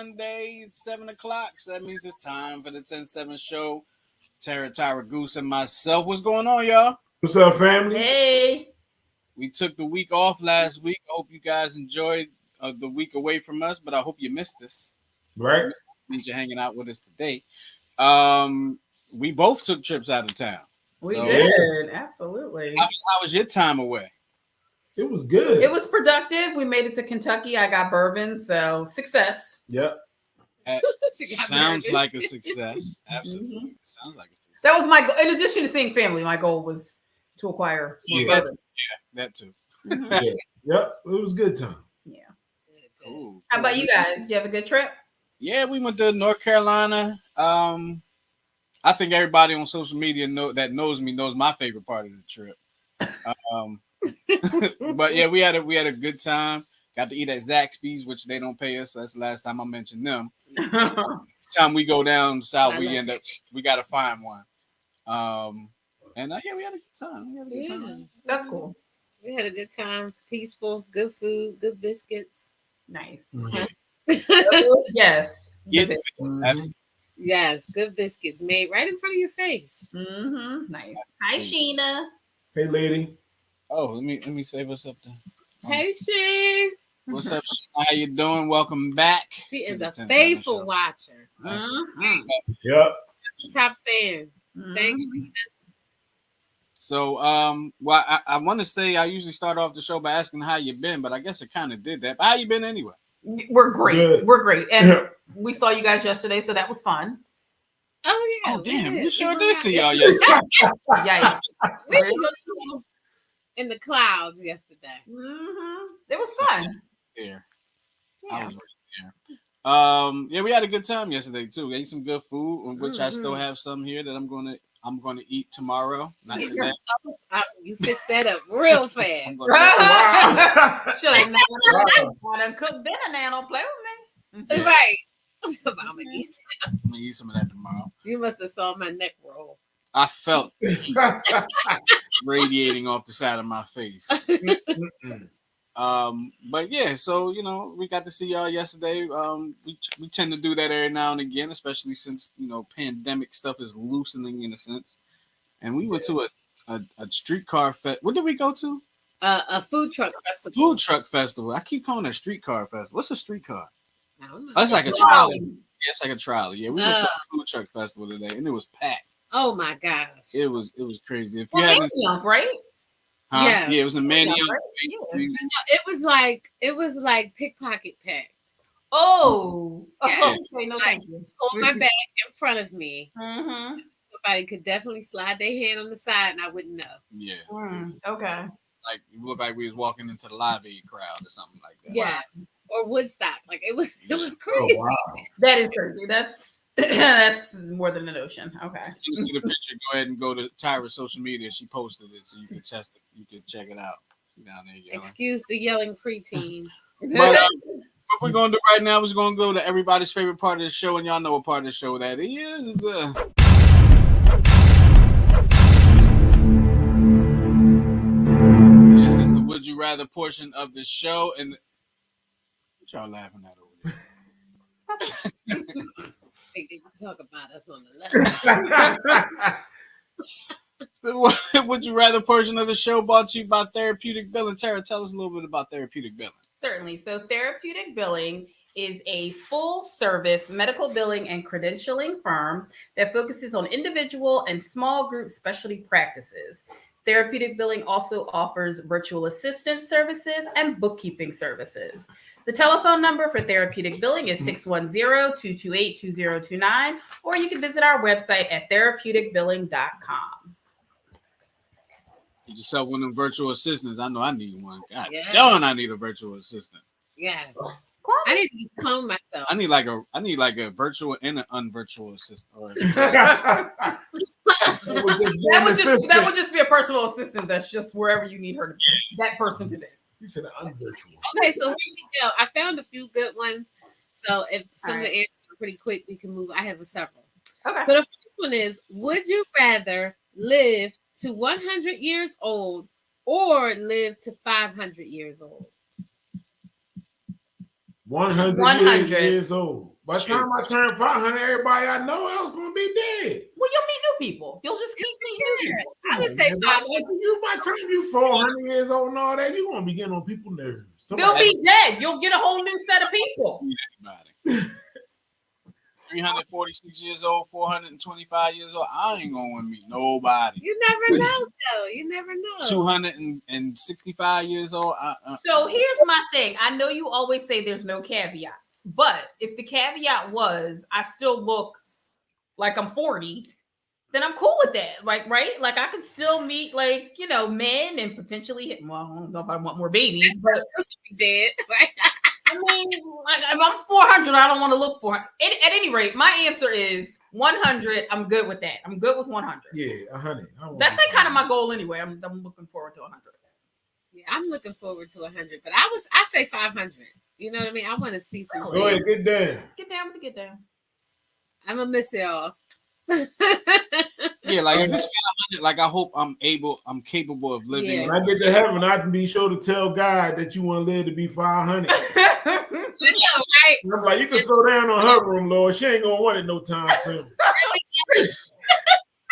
Sunday, 7 o'clock. So that means it's time for the 10-7 show. Tyra Goose and myself. What's going on, y'all? What's up, family? Hey. We took the week off last week. I hope you guys enjoyed the week away from us, but I hope you missed us. Right? Means you're hanging out with us today. We both took trips out of town. We did. Absolutely. How was your time away? It was good. It was productive. We made it to Kentucky. I got bourbon, so success. Yep. Sounds like a success. Absolutely. Mm-hmm. Sounds like a success. That was my goal. In addition to seeing family, my goal was to acquire more bourbon. That too. Mm-hmm. Yeah. Yep. It was a good time. Yeah. Cool. How about you guys? Did you have a good trip? Yeah, we went to North Carolina. I think everybody on social media that knows me knows my favorite part of the trip. But yeah, we had a good time. Got to eat at Zaxby's, which they don't pay us. That's the last time I mentioned them. Time we go down south, we got to find one. Yeah, we had a good time. That's cool. We had a good time. Peaceful, good food, good biscuits. Nice. Mm-hmm. Yes. Yes, good biscuits made right in front of your face. Mm-hmm. Nice. Hi, Sheena. Hey, lady. Oh, let me say what's up then. Hey, she. What's up, Sheena? How you doing? Welcome back. She is a faithful watcher. Mm-hmm. Yep. Top fan. Mm-hmm. Thanks, Sheena. So, I want to say I usually start off the show by asking how you been, but I guess it kind of did that. But how you been anyway? We're great. Good. We're great. And we saw you guys yesterday, so that was fun. Oh, yeah. Oh, damn. We sure did see y'all yesterday. Yikes. We was in the clouds yesterday. Mm-hmm. It was fun. There. Yeah. I was right there. Yeah, we had a good time yesterday too. We ate some good food, which I still have some here that I'm gonna eat tomorrow. Not today. You fixed that up real fast. She's like, I done cooked dinner now. Don't play with me. Yeah. Right. So I'm gonna eat some of that tomorrow. You must have saw my neck roll. I felt heat radiating off the side of my face. But yeah, so we got to see y'all yesterday. We tend to do that every now and again, especially since pandemic stuff is loosening in a sense. And we went to a streetcar fest. What did we go to? A food truck festival. Food truck festival. I keep calling it a streetcar festival. What's a streetcar? I don't know. That's like a trolley. Yeah, it's like a trolley. Yeah, we went to a food truck festival today, and it was packed. Oh my gosh! It was crazy. If you haven't, right? huh? Yeah. Yeah, it was a Manny. It was like pickpocket packed. Oh, Yeah. Okay, no, thank you. On my back in front of me. Mm-hmm. Somebody could definitely slide their hand on the side, and I wouldn't know. Yeah. Okay. Like it looked like we was walking into the Live Aid crowd or something like that. Yes, or Woodstock. Like it was crazy. Oh, wow. That is crazy. That's more than a notion. Okay. You can see the picture. Go ahead and go to Tyra's social media. She posted it, so you can test it. You can check it out. Down there, yelling. Excuse the yelling preteen. But what we're gonna do right now is gonna go to everybody's favorite part of the show, and y'all know what part of the show that is. This is the Would You Rather portion of the show, and what y'all laughing at over there? They talk about us on the left. The Would You Rather portion of the show brought to you by Therapeutic Billing. Tara, tell us a little bit about Therapeutic Billing. Certainly. So Therapeutic Billing is a full-service medical billing and credentialing firm that focuses on individual and small group specialty practices. Therapeutic Billing also offers virtual assistant services and bookkeeping services. The telephone number for Therapeutic Billing is 610-228-2029, or you can visit our website at therapeuticbilling.com. Get yourself one of them virtual assistants. I know I need one. God, Yeah. John, I need a virtual assistant. Yeah. I need to just comb myself. I need like a virtual and an unvirtual assistant. That would just be a personal assistant that's just wherever you need her to be. That person today. You said unvirtual. Okay, so here we go. I found a few good ones. So if some of the answers are pretty quick, we can move. I have several. Okay. So the first one is: would you rather live to 100 years old or live to 500 years old? 100, 100. years old. By the time I turn 500, everybody I know else gonna be dead. Well, you'll meet new people. You'll just keep meeting new people. I would say Man, by 500. the time you 400 years old and all that, you're gonna be getting on people's nerves. They'll be dead. You'll get a whole new set of people. 346 years old, 425 years old. I ain't gonna meet nobody. You never know, though. You never know. 265 years old. So here's my thing. I know you always say there's no caveats, but if the caveat was I still look like I'm 40, then I'm cool with that. Like, right? Like I can still meet men and potentially well, I don't know if I want more babies, but dead. I mean, like if I'm 400, I don't want to look for it. At any rate, my answer is 100. I'm good with that. I'm good with 100. Yeah, 100. That's like kind of my goal anyway. I'm looking forward to 100. Yeah, I'm looking forward to 100, but I say 500. You know what I mean? I want to see some. Go ahead, get down. Get down with the get down. I'm gonna miss y'all. Yeah, like if it's 500, like I hope I'm capable of living. Yeah. When I get to heaven, I can be sure to tell God that you want to live to be 500. Right? I'm like, you can slow down on her room, Lord. She ain't gonna want it no time soon.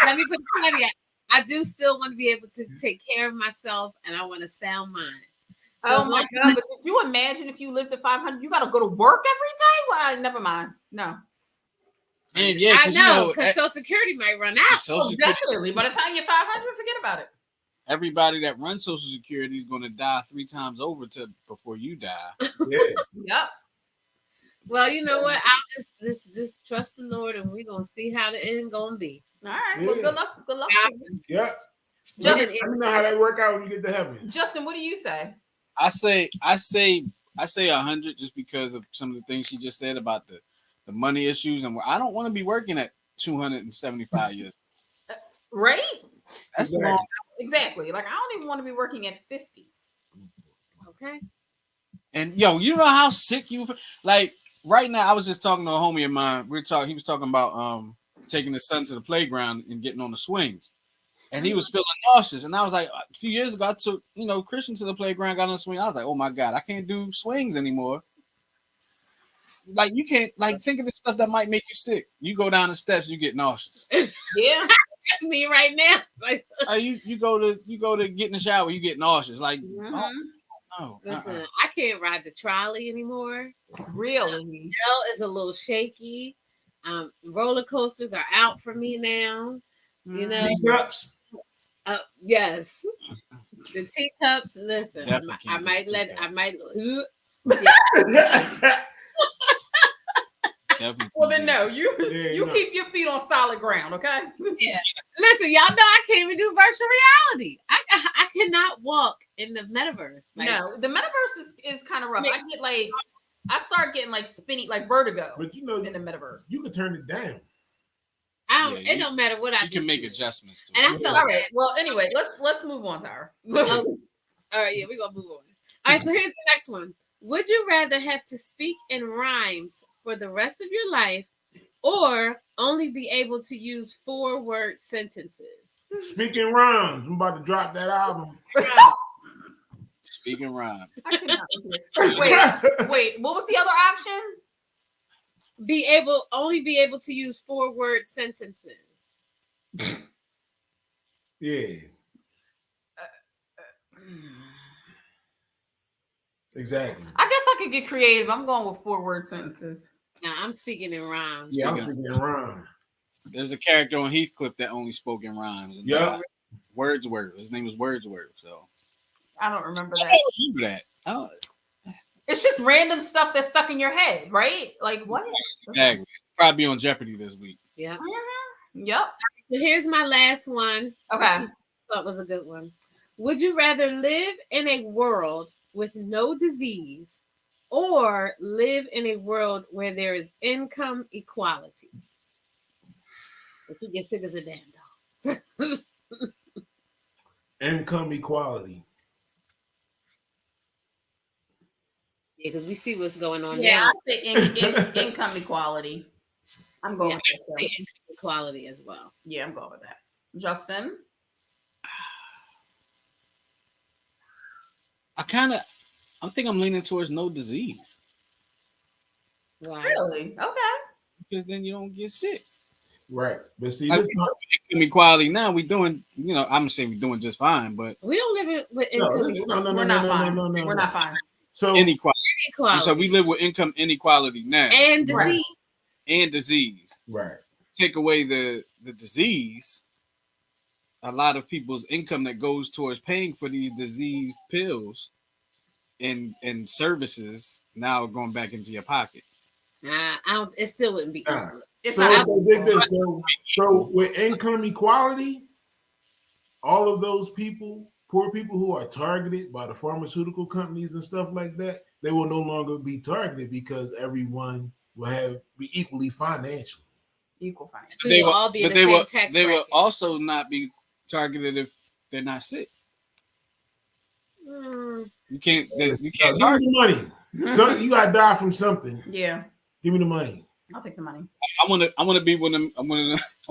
Let me put a caveat. I do still want to be able to take care of myself, and I want a sound mind. So Oh my God! But did you imagine if you lived to 500? You got to go to work every day. Well, never mind. No. And yeah, I know because Social Security might run out. Oh, definitely. By the time you're 500, forget about it. Everybody that runs Social Security is going to die 3 times over before you die. Yeah. Yep. Well, you know what? I'll just trust the Lord, and we're gonna see how the end gonna be. All right. Well, good luck. Good luck. Yeah. Let me know how that work out when you get to heaven. Justin, what do you say? I say 100 just because of some of the things she just said about the money issues, and I don't want to be working at 275 years. Right? That's long. Exactly. Like I don't even want to be working at 50. Okay. And you know how sick you like right now. I was just talking to a homie of mine. He was talking about taking his son to the playground and getting on the swings. And he was feeling nauseous. And I was like, a few years ago, I took, Christian to the playground, got on the swing. I was like, oh my God, I can't do swings anymore. Like you can't think of the stuff that might make you sick. You go down the steps, you get nauseous. Yeah. That's me right now. You go to get in the shower, you get nauseous. Like, no. Listen, I can't ride the trolley anymore. Really? Is a little shaky. Roller coasters are out for me now. You know, teacups. Yes, the teacups. Listen, I might. Well, then no. You keep your feet on solid ground, okay? Yeah. Listen, y'all know I can't even do virtual reality. I cannot walk in the metaverse. No, the metaverse is kind of rough. I start getting spinny, like vertigo. But in the metaverse, you can turn it down. It don't matter what I do. You can make adjustments to it. And I feel all right. Well, anyway, let's move on, Tyra. All right, yeah, we're gonna move on. All right, so here's the next one. Would you rather have to speak in rhymes for the rest of your life, or only be able to use 4-word sentences? Speaking rhymes. I'm about to drop that album. Speaking rhymes. Wait, what was the other option? Only be able to use 4-word sentences. Yeah. Exactly. I guess I could get creative. I'm going with 4-word sentences. Now I'm speaking in rhymes. Yeah, I'm speaking in rhymes. There's a character on Heathcliff that only spoke in rhymes. Yeah. Wordsworth. His name was Wordsworth. So I don't remember that. I don't remember that. It's just random stuff that's stuck in your head, right? Like what? Exactly. Probably on Jeopardy this week. Yeah. Yep. So here's my last one. Okay. That was a good one. Would you rather live in a world with no disease or live in a world where there is income equality? But you get sick as a damn dog. Income equality. Yeah, because we see what's going on Yeah, now. I say income equality. I'm going with that. I say income equality as well. Yeah, I'm going with that. Justin? I think I'm leaning towards no disease. Right. Really? Okay. because then you don't get sick. Right. But see, Like, this income equality now, we doing, I'm gonna say we're doing just fine, but We don't live with no, income We're not fine. We're not fine. So inequality. inequality So we live with income inequality now and Right. disease. and disease. right. Take away the disease, a lot of people's income that goes towards paying for these disease pills and services now going back into your pocket. I don't. It still wouldn't be Nah. equal. It's So, not. so dig this. So with income equality, all of those people, poor people who are targeted by the pharmaceutical companies and stuff like that, they will no longer be targeted because everyone will be equally financially. Equal finance. We will all be in the same tax they will bracket. also not be targeted if they're not sick. Mm, You can't Now, you give can't me target. the money. So you gotta die from something. Yeah. Give me the money. I'll take the money. I want to be one of them, I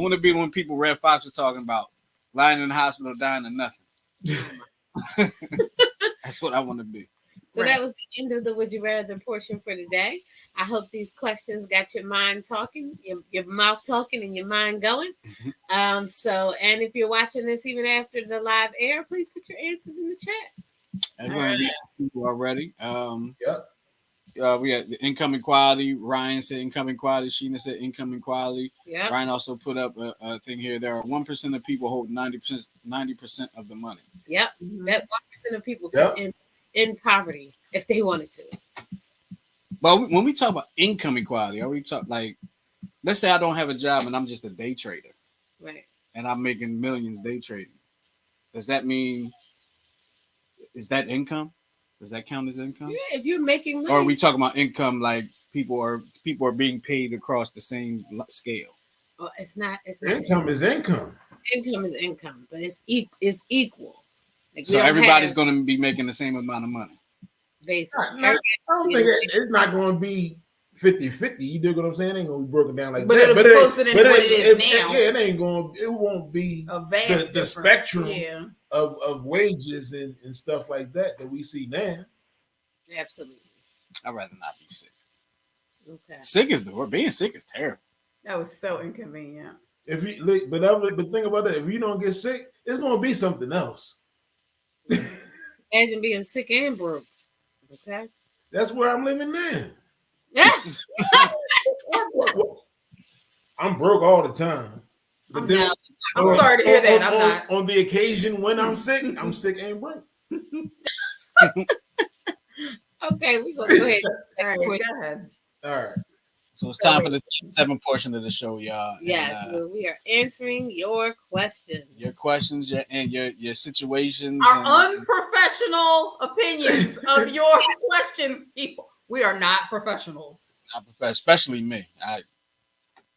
want to be when people Red Fox was talking about lying in the hospital dying of nothing. That's what I want to be. so Right. that was the end of the Would You Rather portion for today. I hope these questions got your mind talking, your mouth talking, and your mind going. So, and if you're watching this even after the live air, please put your answers in the chat. Everyone we people already. Yep. We had the income equality. Ryan said income equality. Sheena said income equality. Yep. Ryan also put up a thing here. There are 1% of people hold 90% of the money. Yep. Mhm. That 1% of people Yep. could in poverty if they wanted to. But when we talk about income equality, are we talk like, let's say I don't have a job and I'm just a day trader Right. and I'm making millions day trading. Does that mean, is that income? Does that count as income? Yeah, if you're making money. Or are we talking about income like people are being paid across the same scale? Oh, it's not. It's not. Income is income. Income is income, but it's equal. Like So everybody's going to be making the same amount of money. basically. I don't think it's not going to be 50-50. You dig what I'm saying? It ain't going to be broken down like But that. it'll be closer than what it is now. Yeah, it won't be A vast the difference. spectrum Yeah. of wages and stuff like that we see now. Absolutely. I'd rather not be sick. Okay. Sick is the word. Being sick is terrible. That was so inconvenient. If you but think about that. If you don't get sick, it's going to be something else. Imagine being sick and broke. Okay. That's where I'm living now. Yeah. I'm broke all the time. But then, I'm sorry to hear that. I'm not. On the occasion when I'm sick and broke. Okay, we're gonna go ahead. All right, go ahead. All right. So it's time for the 7 portion of the show, y'all. Yes, And, well, we are answering your questions. your questions, your situations, Our and unprofessional opinions of your questions, people. We are not professionals. I prefer, especially me.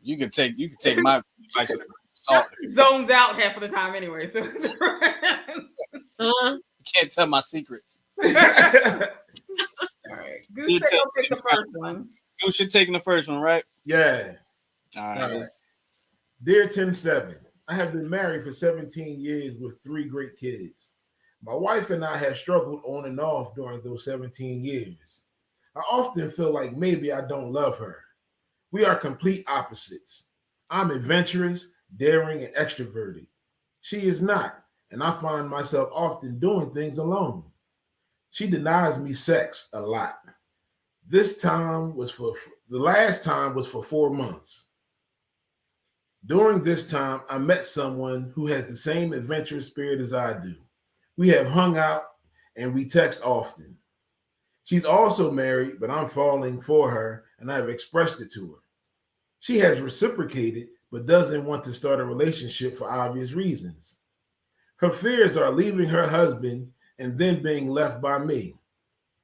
You could take my advice with salt. Zones out half of the time anyway. So it's You can't tell my secrets. all right. Goose said he'll take the first one. Goose, you're taking the first one, right? Yeah. All right. All right. Dear 10-7, I have been married for 17 years with 3 great kids. My wife and I have struggled on and off during those 17 years. I often feel like maybe I don't love her. We are complete opposites. I'm adventurous, daring, and extroverted. She is not, and I find myself often doing things alone. She denies me sex a lot. The last time was for 4 months. During this time, I met someone who has the same adventurous spirit as I do. We have hung out and we text often. She's also married, but I'm falling for her and I have expressed it to her. She has reciprocated, but doesn't want to start a relationship for obvious reasons. Her fears are leaving her husband and then being left by me.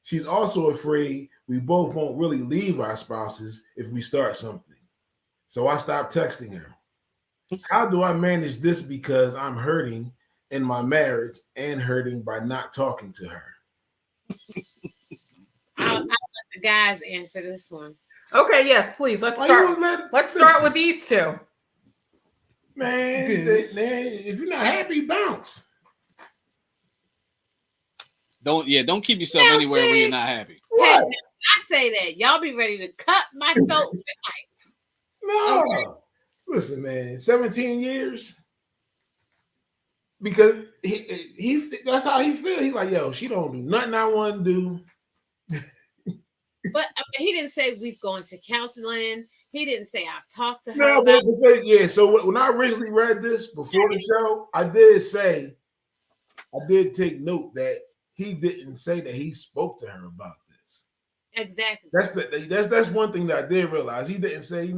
She's also afraid we both won't really leave our spouses if we start something. So I stopped texting her. How do I manage this because I'm hurting in my marriage and hurting by not talking to her? I'll let the guys answer this one. Okay, yes, please. Let's start. Let's start with these two. Man, if you're not happy, bounce. Don't keep yourself anywhere where you're not happy. What? I say that y'all be ready to cut my throat with a knife. No. Okay. Listen, man, 17 years. Because he that's how he feel. He's like, yo, she don't do nothing I want to do. But he didn't say we've gone to counseling. He didn't say I've talked to her No, about. but say, yeah. So when I originally read this before the show, I did take note that he didn't say that he spoke to her about this. Exactly. That's one thing that I did realize. He didn't say,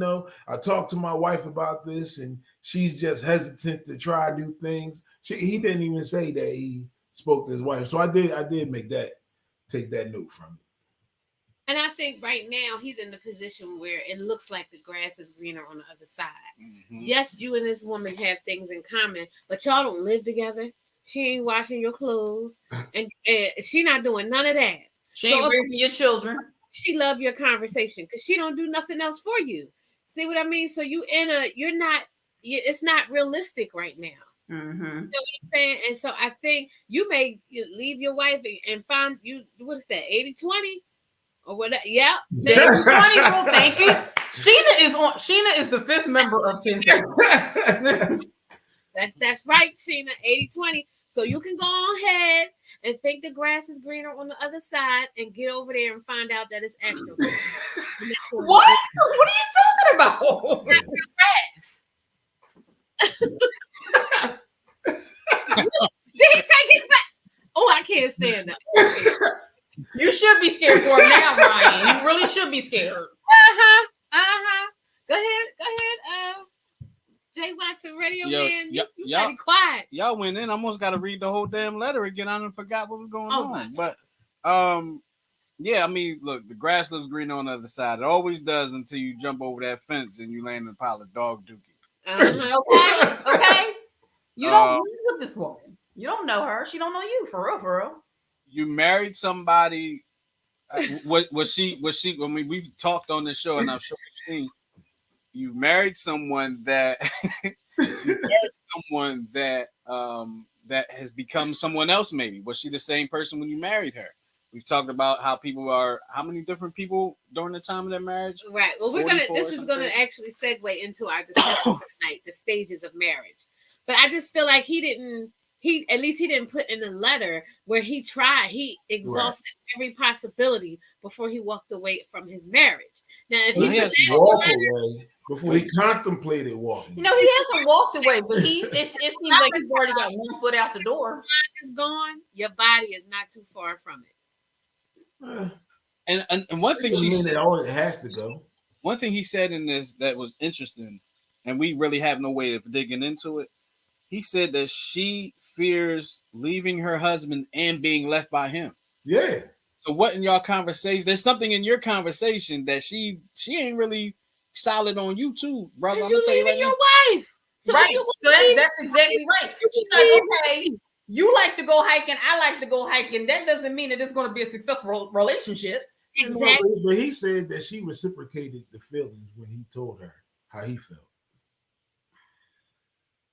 I talked to my wife about this, and she's just hesitant to try new things. He didn't even say that he spoke to his wife. So I did take that note from it. And I think right now he's in the position where it looks like the grass is greener on the other side. Mm-hmm. Yes, you and this woman have things in common, but y'all don't live together. She ain't washing your clothes, and she not doing none of that. She ain't raising your children. She love your conversation because she don't do nothing else for you. See what I mean? So it's not realistic right now. Mm-hmm. You know what I'm saying? And so I think you may leave your wife and find you, what is that, 80-20? Or whatever. Yeah. 80-20 rule, thank you. Sheena is the fifth member of Team. That's right, Sheena. 80-20. So you can go ahead and think the grass is greener on the other side and get over there and find out that it's extra. What? What are you talking about? Grass. Did he take his back? Oh, I can't stand up. You should be scared for him now, Ryan. You really should be scared. Go ahead. Jay Watson, Radio Man. You gotta be quiet. Y'all went in. I almost got to read the whole damn letter again. I done forgot what was going on. But yeah, I mean, look, the grass looks green on the other side. It always does until you jump over that fence and you land in a pile of dog dookie. Okay. You don't live with this woman. You don't know her. She don't know you, for real. You married somebody. Was she? I mean, we've talked on this show, and I'm sure you've seen. You married someone that that has become someone else. Maybe was she the same person when you married her? We've talked about how many different people during the time of their marriage. Right. Well, this is gonna actually segue into our discussion tonight, the stages of marriage. But I just feel like he didn't put in a letter where he exhausted every possibility before he walked away from his marriage. Now, if he walked away before he contemplated walking, he hasn't walked away, but it seems like he's already got one foot out the door. Is gone. Your body is not too far from it. And one thing she said, it has to go. One thing he said in this that was interesting, and we really have no way of digging into it. He said that she fears leaving her husband and being left by him. Yeah. So what in y'all conversation? There's something in your conversation that she ain't really solid on you too, brother. I'm gonna tell you your wife. So right. That's exactly right. She's like, okay, you like to go hiking, I like to go hiking. That doesn't mean that it's going to be a successful relationship. Exactly. But he said that she reciprocated the feelings when he told her how he felt.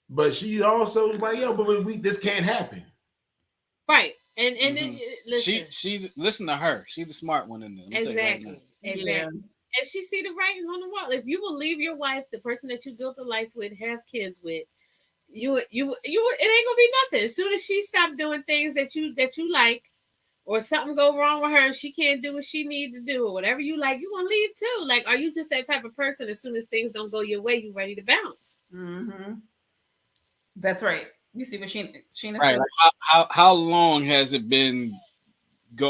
But she also was like, yo, but this can't happen. Right. And then listen. She's listen to her. She's the smart one in there. Exactly. Yeah. And she see the writings on the wall. If you will leave your wife, the person that you built a life with, have kids with, you it ain't gonna be nothing. As soon as she stopped doing things that you like, or something go wrong with her and she can't do what she needs to do, or whatever you like, you want to leave too. Like, are you just that type of person? As soon as things don't go your way, you ready to bounce? Mm-hmm. That's right. You see what Sheena right. Like how long has it been?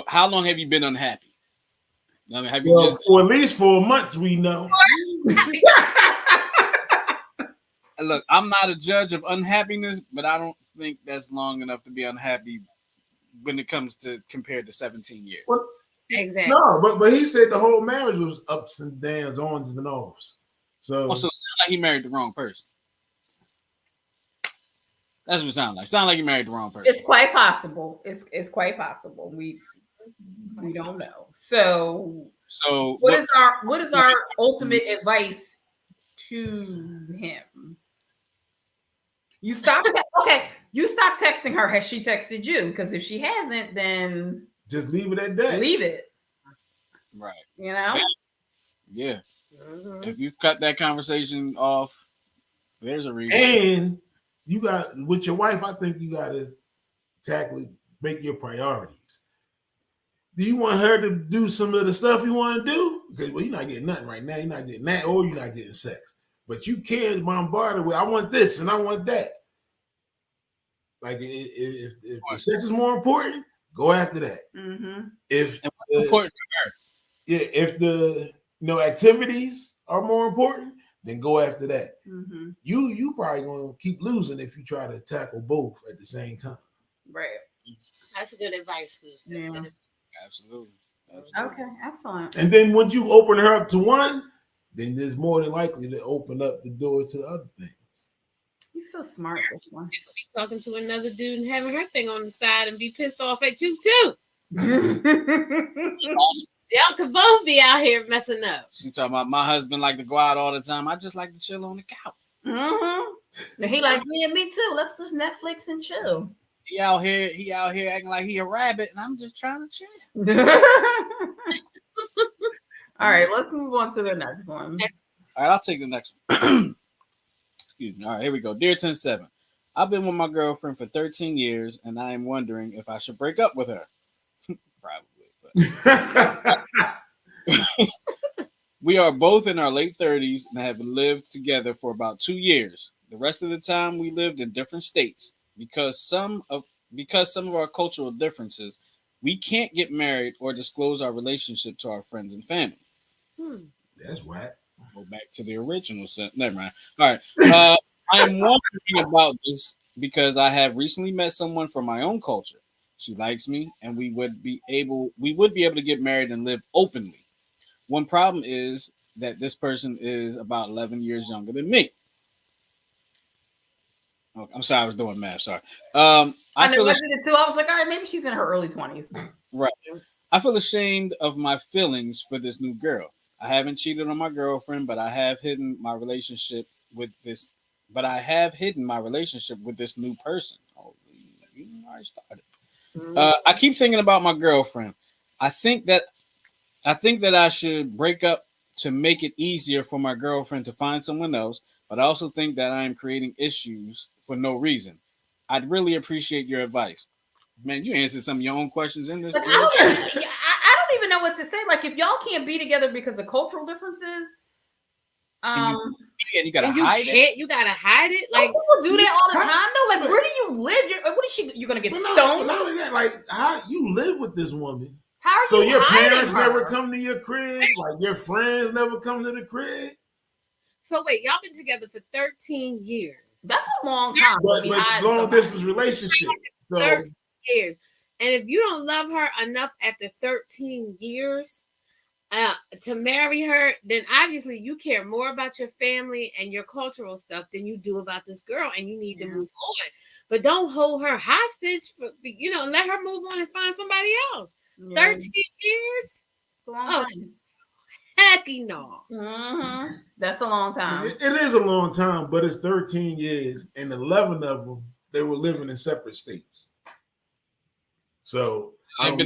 How long have you been unhappy? I mean, for at least 4 months, we know. Look, I'm not a judge of unhappiness, but I don't think that's long enough to be unhappy when it comes to compared to 17 years. Well, exactly. No, but he said the whole marriage was ups and downs, ons and offs. So it sounds like he married the wrong person. That's what it sounds like. Sound like you married the wrong person. It's quite possible. It's quite possible. We don't know. So what is our ultimate advice to him? You stop texting her. Has she texted you? Because if she hasn't, then just leave it at that. Leave it. Right. You know? Yeah. Mhm. If you've cut that conversation off, there's a reason. And you got with your wife, I think you gotta tackle make your priorities. Do you want her to do some of the stuff you want to do? Because well, you're not getting nothing right now. You're not getting that, or you're not getting sex. But you can bombard her with, I want this and I want that. Like if the sex is more important, go after that. Mm-hmm. If And what's important to her? yeah, if the activities are more important, then go after that. Mm-hmm. You probably gonna keep losing if you try to tackle both at the same time. Right. That's good advice, Goose. That's Yeah. good advice. Absolutely. Absolutely. Okay, excellent. And then once you open her up to one, then there's more than likely to open up the door to the other things. He's so smart, this one. You could be talking to another dude and having her thing on the side and be pissed off at you too. Y'all could both be out here messing up. She talking about my husband like to go out all the time. I just like to chill on the couch. Mm-hmm. And he like, yeah, me too. Let's just Netflix and chill. He out here acting like he a rabbit, and I'm just trying to chill. All right, let's move on to the next one. All right, I'll take the next one. Excuse me. All right, here we go. Dear 107, I've been with my girlfriend for 13 years, and I am wondering if I should break up with her. Probably. But we are both in our late 30s and have lived together for about 2 years. The rest of the time we lived in different states because some of our cultural differences. We can't get married or disclose our relationship to our friends and family. That's whack. Go back to the original set. Never mind. All right. I am wondering about this because I have recently met someone from my own culture. She likes me, and we would be able to get married and live openly. One problem is that this person is about 11 years younger than me. Oh, I'm sorry, I was doing math. Sorry. I know I did it too. I was like, all right, maybe she's in her early 20s. Right. I feel ashamed of my feelings for this new girl. I haven't cheated on my girlfriend, but I have hidden my relationship with this. But I have hidden my relationship with this new person. Oh, you already started. I keep thinking about my girlfriend. I think that I should break up to make it easier for my girlfriend to find someone else. But I also think that I am creating issues for no reason. I'd really appreciate your advice. Man, you answered some of your own questions in this. Like, I don't even know what to say. Like, if y'all can't be together because of cultural differences, and you gotta and you hide it. You gotta hide it. Like people do that all the time, though. Like, where do you live? What is she? You're gonna get stoned? Not only that, like how you live with this woman. How are So you your hiding parents her? never come to your crib, like your friends never come to the crib. So wait, y'all been together for 13 years. That's a long time. But long distance relationship. So, 13 years. And if you don't love her enough after 13 years to marry her, then obviously you care more about your family and your cultural stuff than you do about this girl, and you need to move on. But don't hold her hostage for, let her move on and find somebody else. 13 years? It's a long time. Hecky no. Mm-hmm. That's a long time. It is a long time, but it's 13 years, and 11 of them they were living in separate states. So they've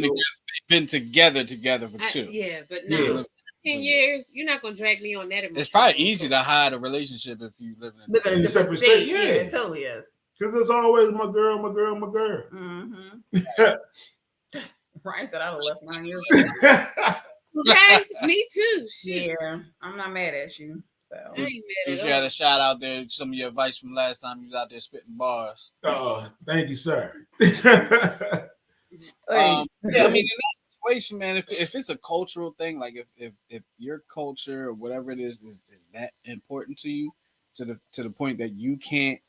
been together for 2. Yeah, but no. 13 years, you're not gonna drag me on that. It's probably easy to hide a relationship if you live in a separate state. Yeah, it totally is. Because it's always my girl, my girl, my girl. Mm-hmm. Ryan said I'd have left 9 years ago. Okay, me too. Yeah, I'm not mad at you. So I ain't mad at you had a shout out there, some of your advice from last time you was out there spitting bars. Oh, thank you, sir. Yeah, I mean, in that situation, man, if it's a cultural thing, like if your culture or whatever it is that important to you, to the point that you can't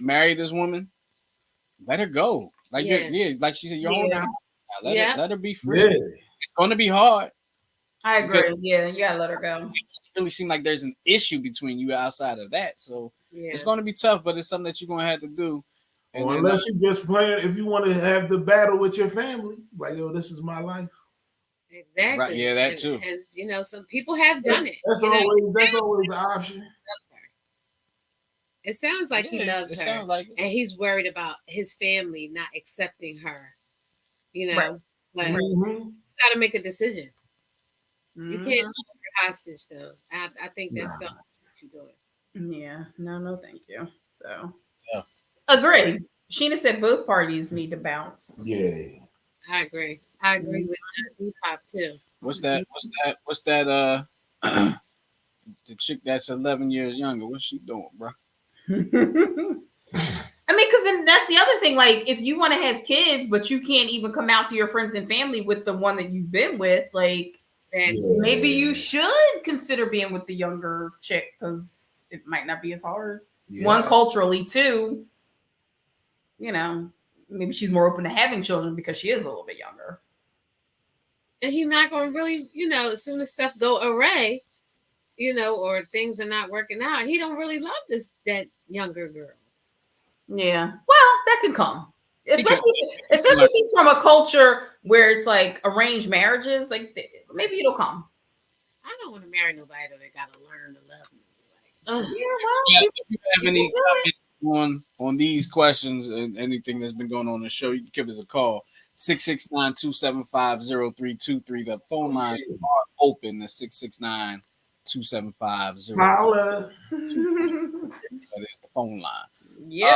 marry this woman, let her go. Like like she said, you're holding her. Let her be free. Yeah. It's going to be hard. I agree. Yeah, you gotta let her go. It doesn't really seem like there's an issue between you outside of that, so it's going to be tough. But it's something that you're going to have to do. And unless you just playing, if you want to have the battle with your family, like, yo, this is my life. Exactly. Right. Yeah, that too. And some people have done it. That's always the option. It sounds like he loves her, like and he's worried about his family not accepting her. Right. But Mhm. you got to make a decision. You can't Mhm. hold her hostage, though. I think that's Nah. something you're doing. Yeah, no, thank you. So Tough. It's tough. agree. Sheena said both parties need to bounce. Yeah. I agree. I agree Mhm. with Depop too. What's that? What's that? The chick that's 11 years younger. What's she doing, bro? I mean, because then that's the other thing. Like, if you want to have kids, but you can't even come out to your friends and family with the one that you've been with, like, Exactly. maybe you Yeah. should consider being with the younger chick because it might not be as hard. Yeah. One, culturally, two, you know, maybe she's more open to having children because she is a little bit younger. And he's not going to really, as soon as stuff go awry, or things are not working out, he don't really love that younger girl. Yeah. Well, that can come. Because Especially if he's from a culture where it's like arranged marriages, like maybe it'll come. I don't want to marry nobody that got to learn to love me. Yeah, Like, well, if you have you any can do it. comments on these questions and anything that's been going on in the show, you can give us a call. 669-275-0323. The phone lines are open. The 669-275-0323. Holla. That is the phone line. Yep.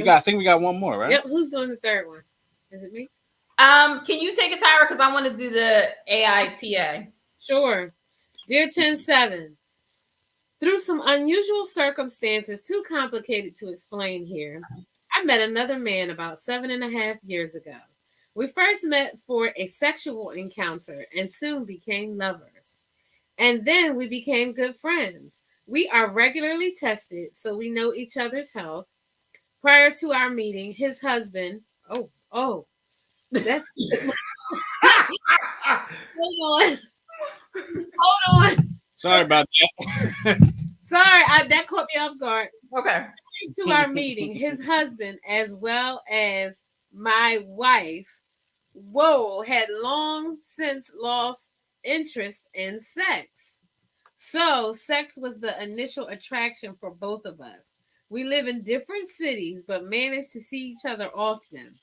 I think we got one more, right? yep. Who's doing the third one? Is it me? Can you take a Tyra? Because I want to do the AITA. Sure. Dear 107, through some unusual circumstances, too complicated to explain here, I met another man about 7.5 years ago. We first met for a sexual encounter and soon became lovers. And then we became good friends. We are regularly tested, so we know each other's health. Prior to our meeting, his husband, that's good. Hold on. Hold on. Sorry about that. Sorry, that caught me off guard. Okay. To our meeting, his husband, as well as my wife, had long since lost interest in sex. So, sex was the initial attraction for both of us. We live in different cities, but manage to see each other often.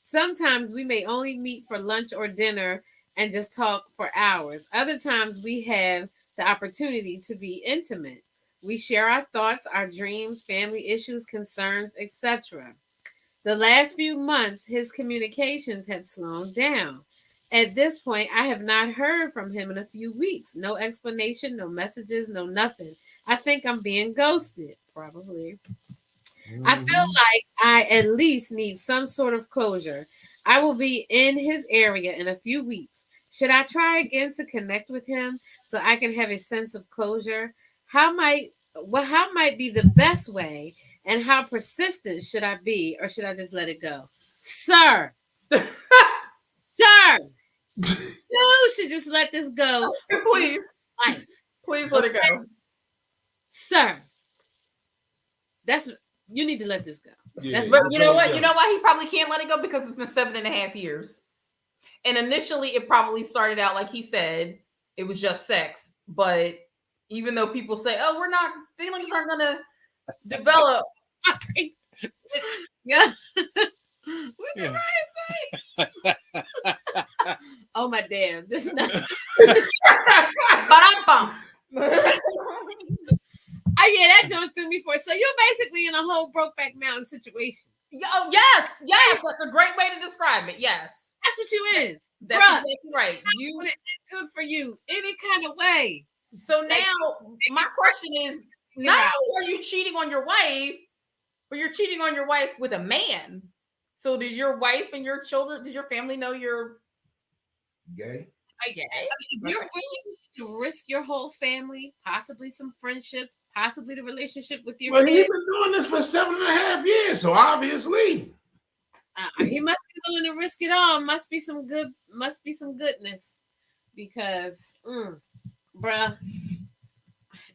Sometimes we may only meet for lunch or dinner and just talk for hours. Other times we have the opportunity to be intimate. We share our thoughts, our dreams, family issues, concerns, etc. The last few months, his communications have slowed down. At this point, I have not heard from him in a few weeks. No explanation, no messages, no nothing. I think I'm being ghosted, probably. I feel like I at least need some sort of closure. I will be in his area in a few weeks. Should I try again to connect with him so I can have a sense of closure? How might be the best way, and how persistent should I be, or should I just let it go? Sir, sir, you should just let this go. Please. Life. Please let it go. Sir, you need to let this go. Yeah, But you know let what? it You go. know why he probably can't let it go? Because it's been 7.5 years. And initially it probably started out like he said, it was just sex. But even though people say, oh, feelings aren't gonna develop. Yeah. What Yeah. did Ryan say? Oh my damn. This is not Ba-dum-bum. Oh yeah, that joint threw me for. So you're basically in a whole Brokeback Mountain situation. Oh, yes. That's a great way to describe it. Yes. That's what you in. That's Bruh, exactly right. Good for you. Any kind of way. So now my question is, not only are you cheating on your wife, but you're cheating on your wife with a man. So does your wife and your children, does your family know you're Gay? If you're willing to risk your whole family, possibly some friendships, possibly the relationship with your Well, kids. he's been doing this for 7.5 years, so obviously. He must be willing to risk it all. Must be some goodness. Because, bruh,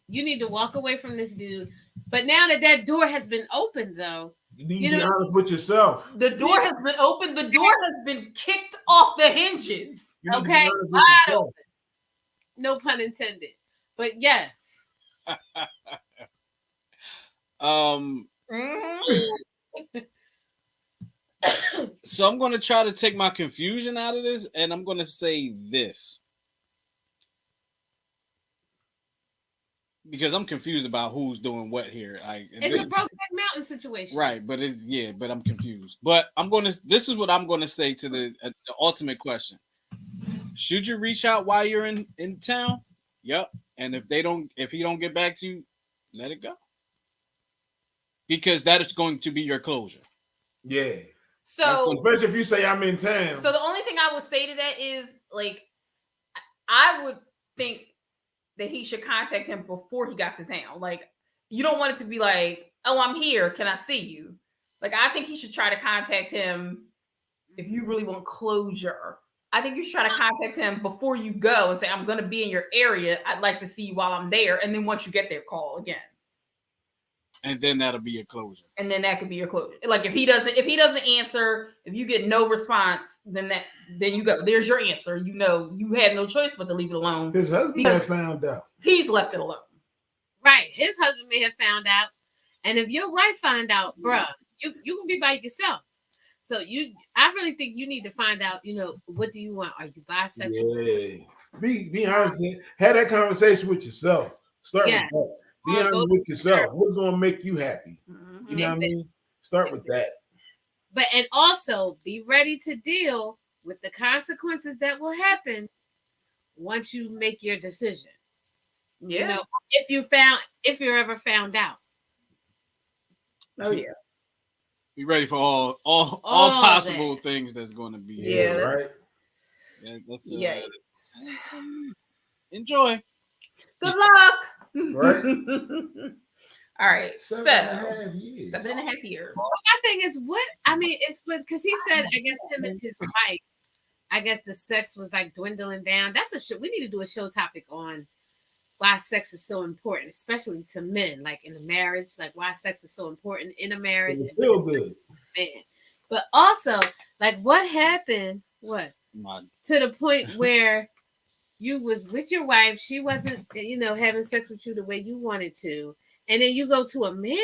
you need to walk away from this dude. But now that door has been opened, though, you need to be honest with yourself. The door has been opened. The door has been kicked off the hinges. Okay, wide open. No pun intended. But yes. So I'm going to try to take my confusion out of this, and I'm going to say this because I'm confused about who's doing what here. It's a Brokeback Mountain situation. Right, but but I'm confused. But I'm going to. This is what I'm going to say to the ultimate question: should you reach out while you're in town? Yep. And if he don't get back to you, let it go because that is going to be your closure. Yeah. So, especially if you say I'm in town. So the only thing I would say to that is, like, I would think that he should contact him before he got to town. Like, you don't want it to be like, oh, I'm here. Can I see you? Like, I think he should try to contact him if you really want closure. I think you should try to contact him before you go and say, I'm going to be in your area. I'd like to see you while I'm there. And then once you get there, call again. And then that'll be your closure. And then that could be your closure. Like if he doesn't answer, if you get no response, then you go. There's your answer. You know, you had no choice but to leave it alone. His husband has found out. He's left it alone. Right. His husband may have found out. And if your wife find out, bruh, you can be by yourself. So I really think you need to find out, what do you want? Are you bisexual? Yeah. Be honest. Have that conversation with yourself. Start with that. Be honest with yourself. What's going to make you happy? You know what I mean? Start with that. And also be ready to deal with the consequences that will happen once you make your decision. Yeah. If you're ever found out. Oh yeah. Be ready for all possible things that's going to be. Yeah. Right. Yeah. Enjoy. Good luck. Right. All right. 7.5 years. 7.5 years. So my thing is it's because he said, I guess him and his wife, I guess the sex was like dwindling down. That's a show. We need to do a show topic on why sex is so important, especially to men, like in a marriage, like why sex is so important in a marriage. It feels good. Man. But also, like what happened, to the point where you was with your wife, she wasn't, having sex with you the way you wanted to, and then you go to a man,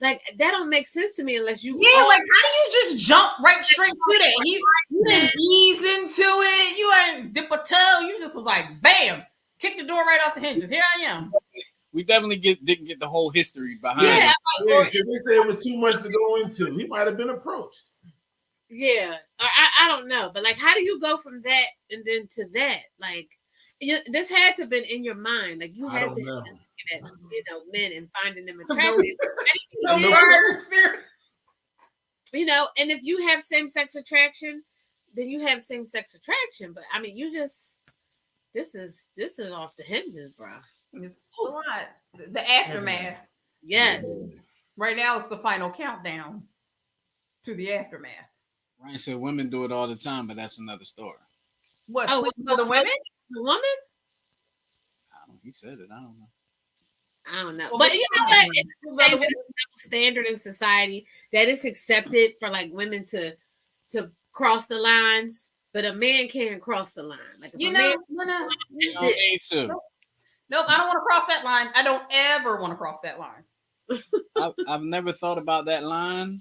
like that don't make sense to me unless you. Yeah, like how do you just jump right straight to that? You didn't ease into it. You ain't dip a toe. You just was like, bam, kick the door right off the hinges. Here I am. We definitely didn't get the whole history behind it. Yeah, because they said it was too much to go into. He might have been approached. Yeah, I don't know, but like, how do you go from that and then to that? Like, this had to have been in your mind. Like, you had to be looking at men and finding them attractive. And if you have same-sex attraction, then you have same-sex attraction. But I mean, this is off the hinges, bro. It's a lot. The aftermath. Yes. Right now, it's the final countdown to the aftermath. Ryan said women do it all the time, but that's another story. What? With other women? The woman? He said it. I don't know. I don't know. Well, but you know what? It's a double standard in society that it's accepted for like women to cross the lines, but a man can't cross the line. Like if man, need to. Nope, I don't want to cross that line. I don't ever want to cross that line. I've never thought about that line.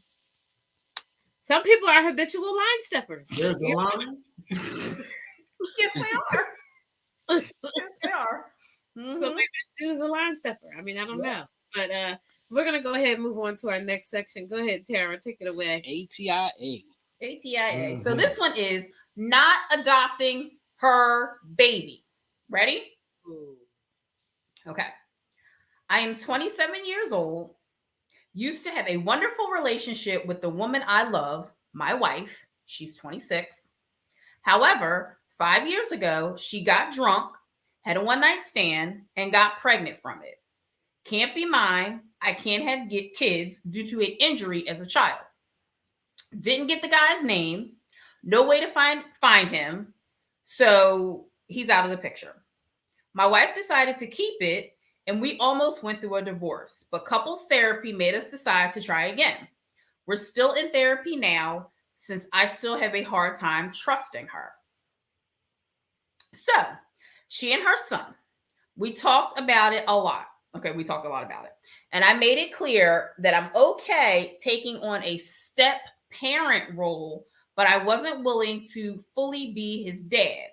Some people are habitual line steppers. There's the line. Yes, they are. Yes, they are. Mm-hmm. So maybe this dude is a line stepper. I mean, I don't know. But we're going to go ahead and move on to our next section. Go ahead, Tara. Take it away. ATIA. ATIA. So this one is not adopting her baby. Ready? Ooh. Okay. I am 27 years old. Used to have a wonderful relationship with the woman I love, my wife. She's 26. However, 5 years ago, she got drunk, had a one-night stand, and got pregnant from it. Can't be mine. I can't have kids due to an injury as a child. Didn't get the guy's name. No way to find him. So he's out of the picture. My wife decided to keep it, and we almost went through a divorce. But couples therapy made us decide to try again. We're still in therapy now since I still have a hard time trusting her. So she and her son, we talked about it a lot. Okay, we talked a lot about it. And I made it clear that I'm okay taking on a step parent role but I wasn't willing to fully be his dad.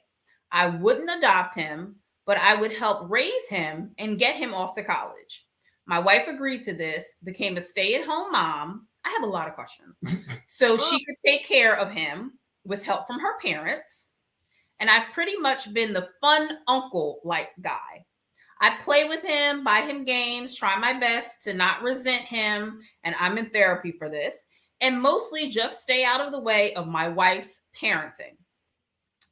I wouldn't adopt him, but I would help raise him and get him off to college. My wife agreed to this, became a stay at home mom. I have a lot of questions. So she could take care of him with help from her parents. And I've pretty much been the fun uncle like guy. I play with him, buy him games, try my best to not resent him, and I'm in therapy for this, and mostly just stay out of the way of my wife's parenting.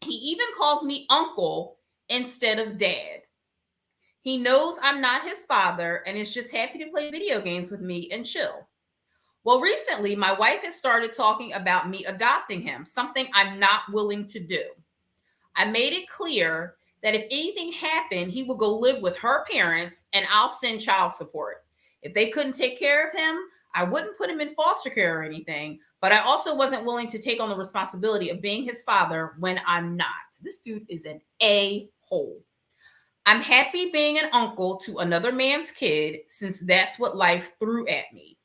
He even calls me uncle instead of dad. He knows I'm not his father and is just happy to play video games with me and chill. Well, recently, my wife has started talking about me adopting him, something I'm not willing to do. I made it clear that if anything happened, he would go live with her parents and I'll send child support. If they couldn't take care of him, I wouldn't put him in foster care or anything, but I also wasn't willing to take on the responsibility of being his father when I'm not. This dude is an a-hole. I'm happy being an uncle to another man's kid since that's what life threw at me.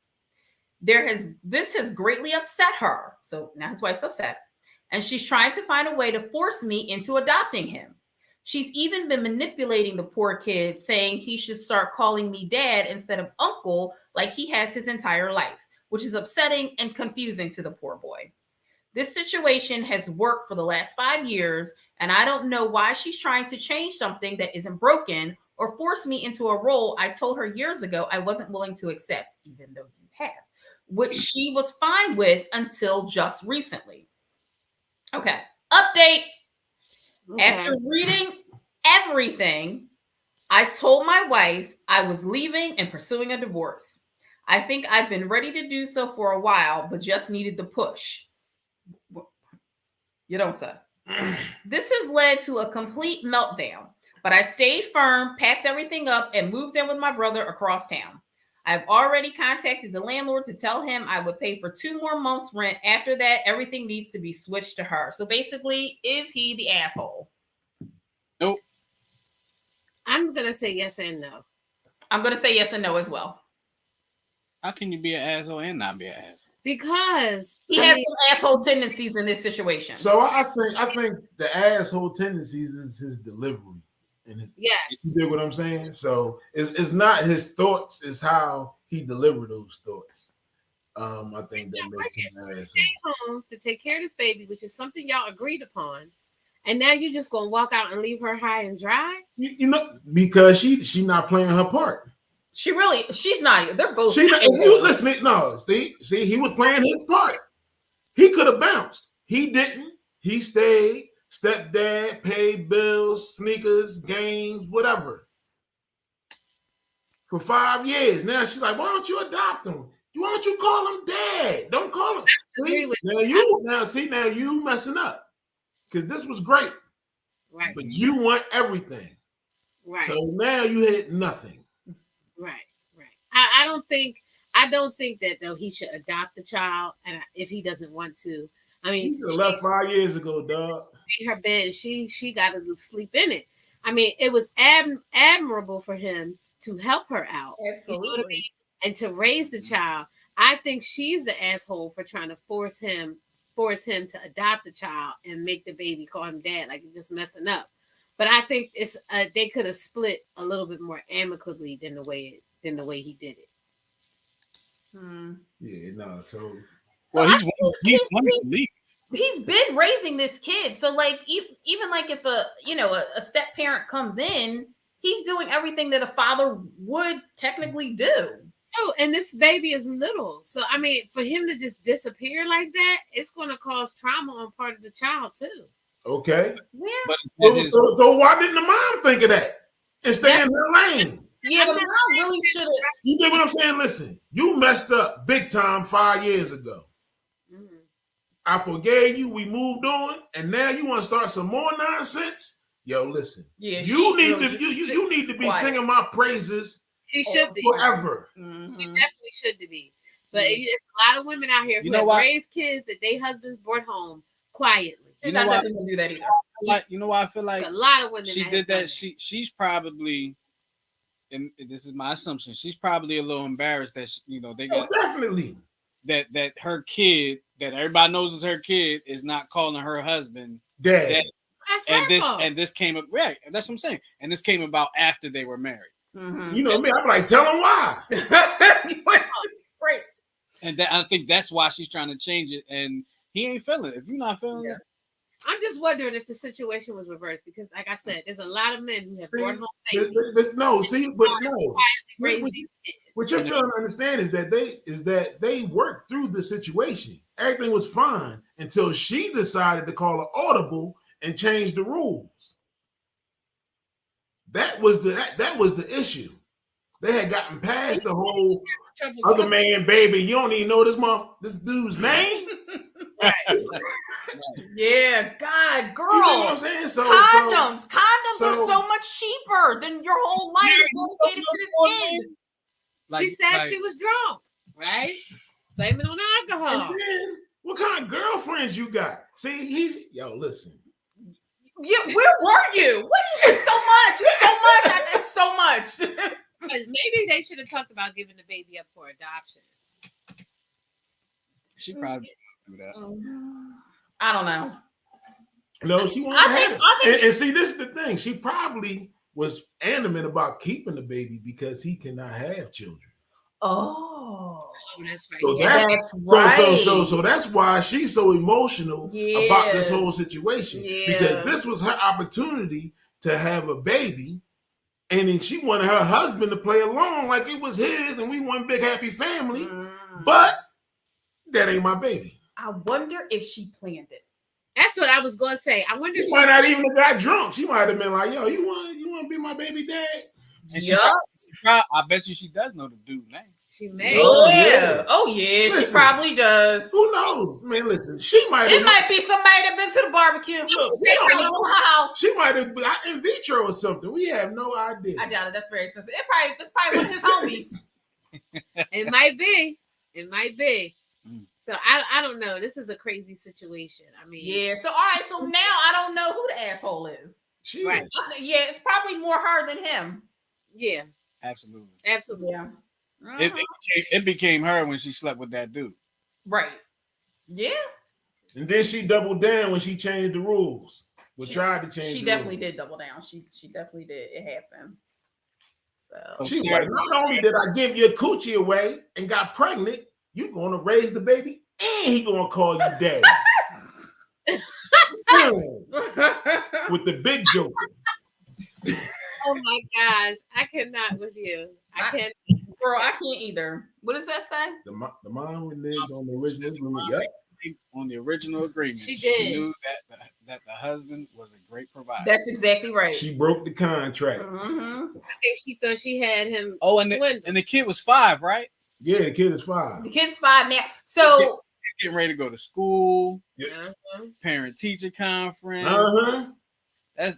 This has greatly upset her. So now his wife's upset. And she's trying to find a way to force me into adopting him. She's even been manipulating the poor kid, saying he should start calling me dad instead of uncle like he has his entire life, which is upsetting and confusing to the poor boy. This situation has worked for the last 5 years, and I don't know why she's trying to change something that isn't broken or force me into a role I told her years ago I wasn't willing to accept, even though you have, which she was fine with until just recently. Okay, update. Okay. After reading everything, I told my wife I was leaving and pursuing a divorce. I think I've been ready to do so for a while, but just needed the push. You don't say. This has led to a complete meltdown, but I stayed firm, packed everything up, and moved in with my brother across town. I've already contacted the landlord to tell him I would pay for 2 more months' rent. After that, everything needs to be switched to her. So basically, is he the asshole? Nope. I'm gonna say yes and no. I'm going to say yes and no as well. How can you be an asshole and not be an asshole? Because He has some asshole tendencies in this situation. So I think the asshole tendencies is his delivery. And his, yes, you get what I'm saying? So it's not his thoughts, it's how he delivered those thoughts. I think that makes him an asshole. stay home to take care of this baby, which is something y'all agreed upon, and now you're just gonna walk out and leave her high and dry. You know, because she not playing her part. She's not. They're both. If you listen, no, see, he was playing his part. He could have bounced. He didn't. He stayed. Stepdad, paid bills, sneakers, games, whatever. For 5 years. Now she's like, why don't you adopt him? Why don't you call him dad? Don't call him. Now you messing up. Because this was great. Right. But you want everything. Right. So now you hit nothing. Right. I don't think that though he should adopt the child, and if he doesn't want to, I mean, He should have left 5 years ago, dog. In her bed, she got to sleep in it. I mean, it was admirable for him to help her out, Absolutely, you know what I mean? And to raise the child. I think she's the asshole for trying to force him to adopt the child and make the baby call him dad, like he's just messing up. But I think it's they could have split a little bit more amicably than the way he did it. Yeah, no. So well, he's wanting to leave. He's been raising this kid, so like even like if a step parent comes in, he's doing everything that a father would technically do. Oh, and this baby is little, so I mean, for him to just disappear like that, it's going to cause trauma on part of the child too. okay. Yeah. But So why didn't the mom think of that and stay in her lane? Yeah, the mom really should have. You get what I'm saying? Listen, you messed up big time 5 years ago. Mm-hmm. I forgave you. We moved on, and now you want to start some more nonsense? Yo, listen. Yeah, you need to be singing my praises. She should be forever. Mm-hmm. She definitely should be. But there's a lot of women out here who have raised kids that their husbands brought home quietly. You know why people do that either. Like, you know why I feel like a lot of women she did that. She's probably, and this is my assumption, she's probably a little embarrassed that they got definitely. that her kid, that everybody knows is her kid, is not calling her husband Dad. dad. That's And her this fault. and this came up right. That's what I'm saying. And this came about after they were married. Mhm. You know me, I'm like, tell him why. Right. And that, I think that's why she's trying to change it. And he ain't feeling it. If you're not feeling Yeah. it, I'm just wondering if the situation was reversed because, like I said, there's a lot of men who have brought home babies. No, see, but no. Raise What- these kids. What you're failing to understand is that they worked through the situation. Everything was fine until she decided to call an audible and change the rules. That was the issue. They had gotten past the whole other man, baby. You don't even know this dude's name. Yeah, God, girl. You know what I'm saying? Condoms are so- so much cheaper than your whole life dedicated to this kid. She said she was drunk, right? Blame it on And alcohol. then, what kind of girlfriends you got? See, listen. Yeah, where were you? What is it? So much. It's so much. It's so much. Because maybe they should have talked about giving the baby up for adoption. she probably didn't do that. I don't know. No, she wanted to have it. And see, this is the thing. She probably was adamant about keeping the baby because he cannot have children. Oh, That's right. So Yeah. that's right. So that's why she's so emotional about this whole situation. Because this was her opportunity to have a baby. And then she wanted her husband to play along like it was his and we one big happy family. But that ain't my baby. I wonder if she planned it. That's what I was going to say. I wonder if She might not even have got drunk. She might have been like, yo, you want to be my baby dad? And I bet you she does know the dude's name. she may. Oh yeah. Listen, She probably does. Who knows? Man, listen, she might have. It might be somebody that been to the barbecue. Look, They bring it to her house. She might have been in vitro or something. We have no idea. I doubt it. That's very expensive. It's probably one of his homies. It might be. It might be. Mm. So I don't know. This is a crazy situation. I mean, Yeah. So all right. So now I don't know who the asshole is. She right. is. Yeah, it's probably more her than him. Yeah, Absolutely. absolutely. Yeah. It became her when she slept with that dude. Right. Yeah. And then she doubled down when she changed the rules. Tried to change. She the definitely rules. did double down. She definitely did. It happened. So She's like, not only did I give your coochie away and got pregnant, you gonna raise the baby and he gonna call you daddy. With the big joker. Oh my gosh, I cannot with you. I can't. girl, I can't either. What does that say? The mom lived on the original agreement. Yep. On the original agreement, She did. knew that the husband was a great provider. That's exactly right. She broke the contract. Mm-hmm. I think she thought she had him. Oh, and swindled. the kid was 5, right? Yeah, the kid is 5. The kid's 5 now. So He's getting ready to go to school, Uh-huh. parent teacher conference. Uh-huh.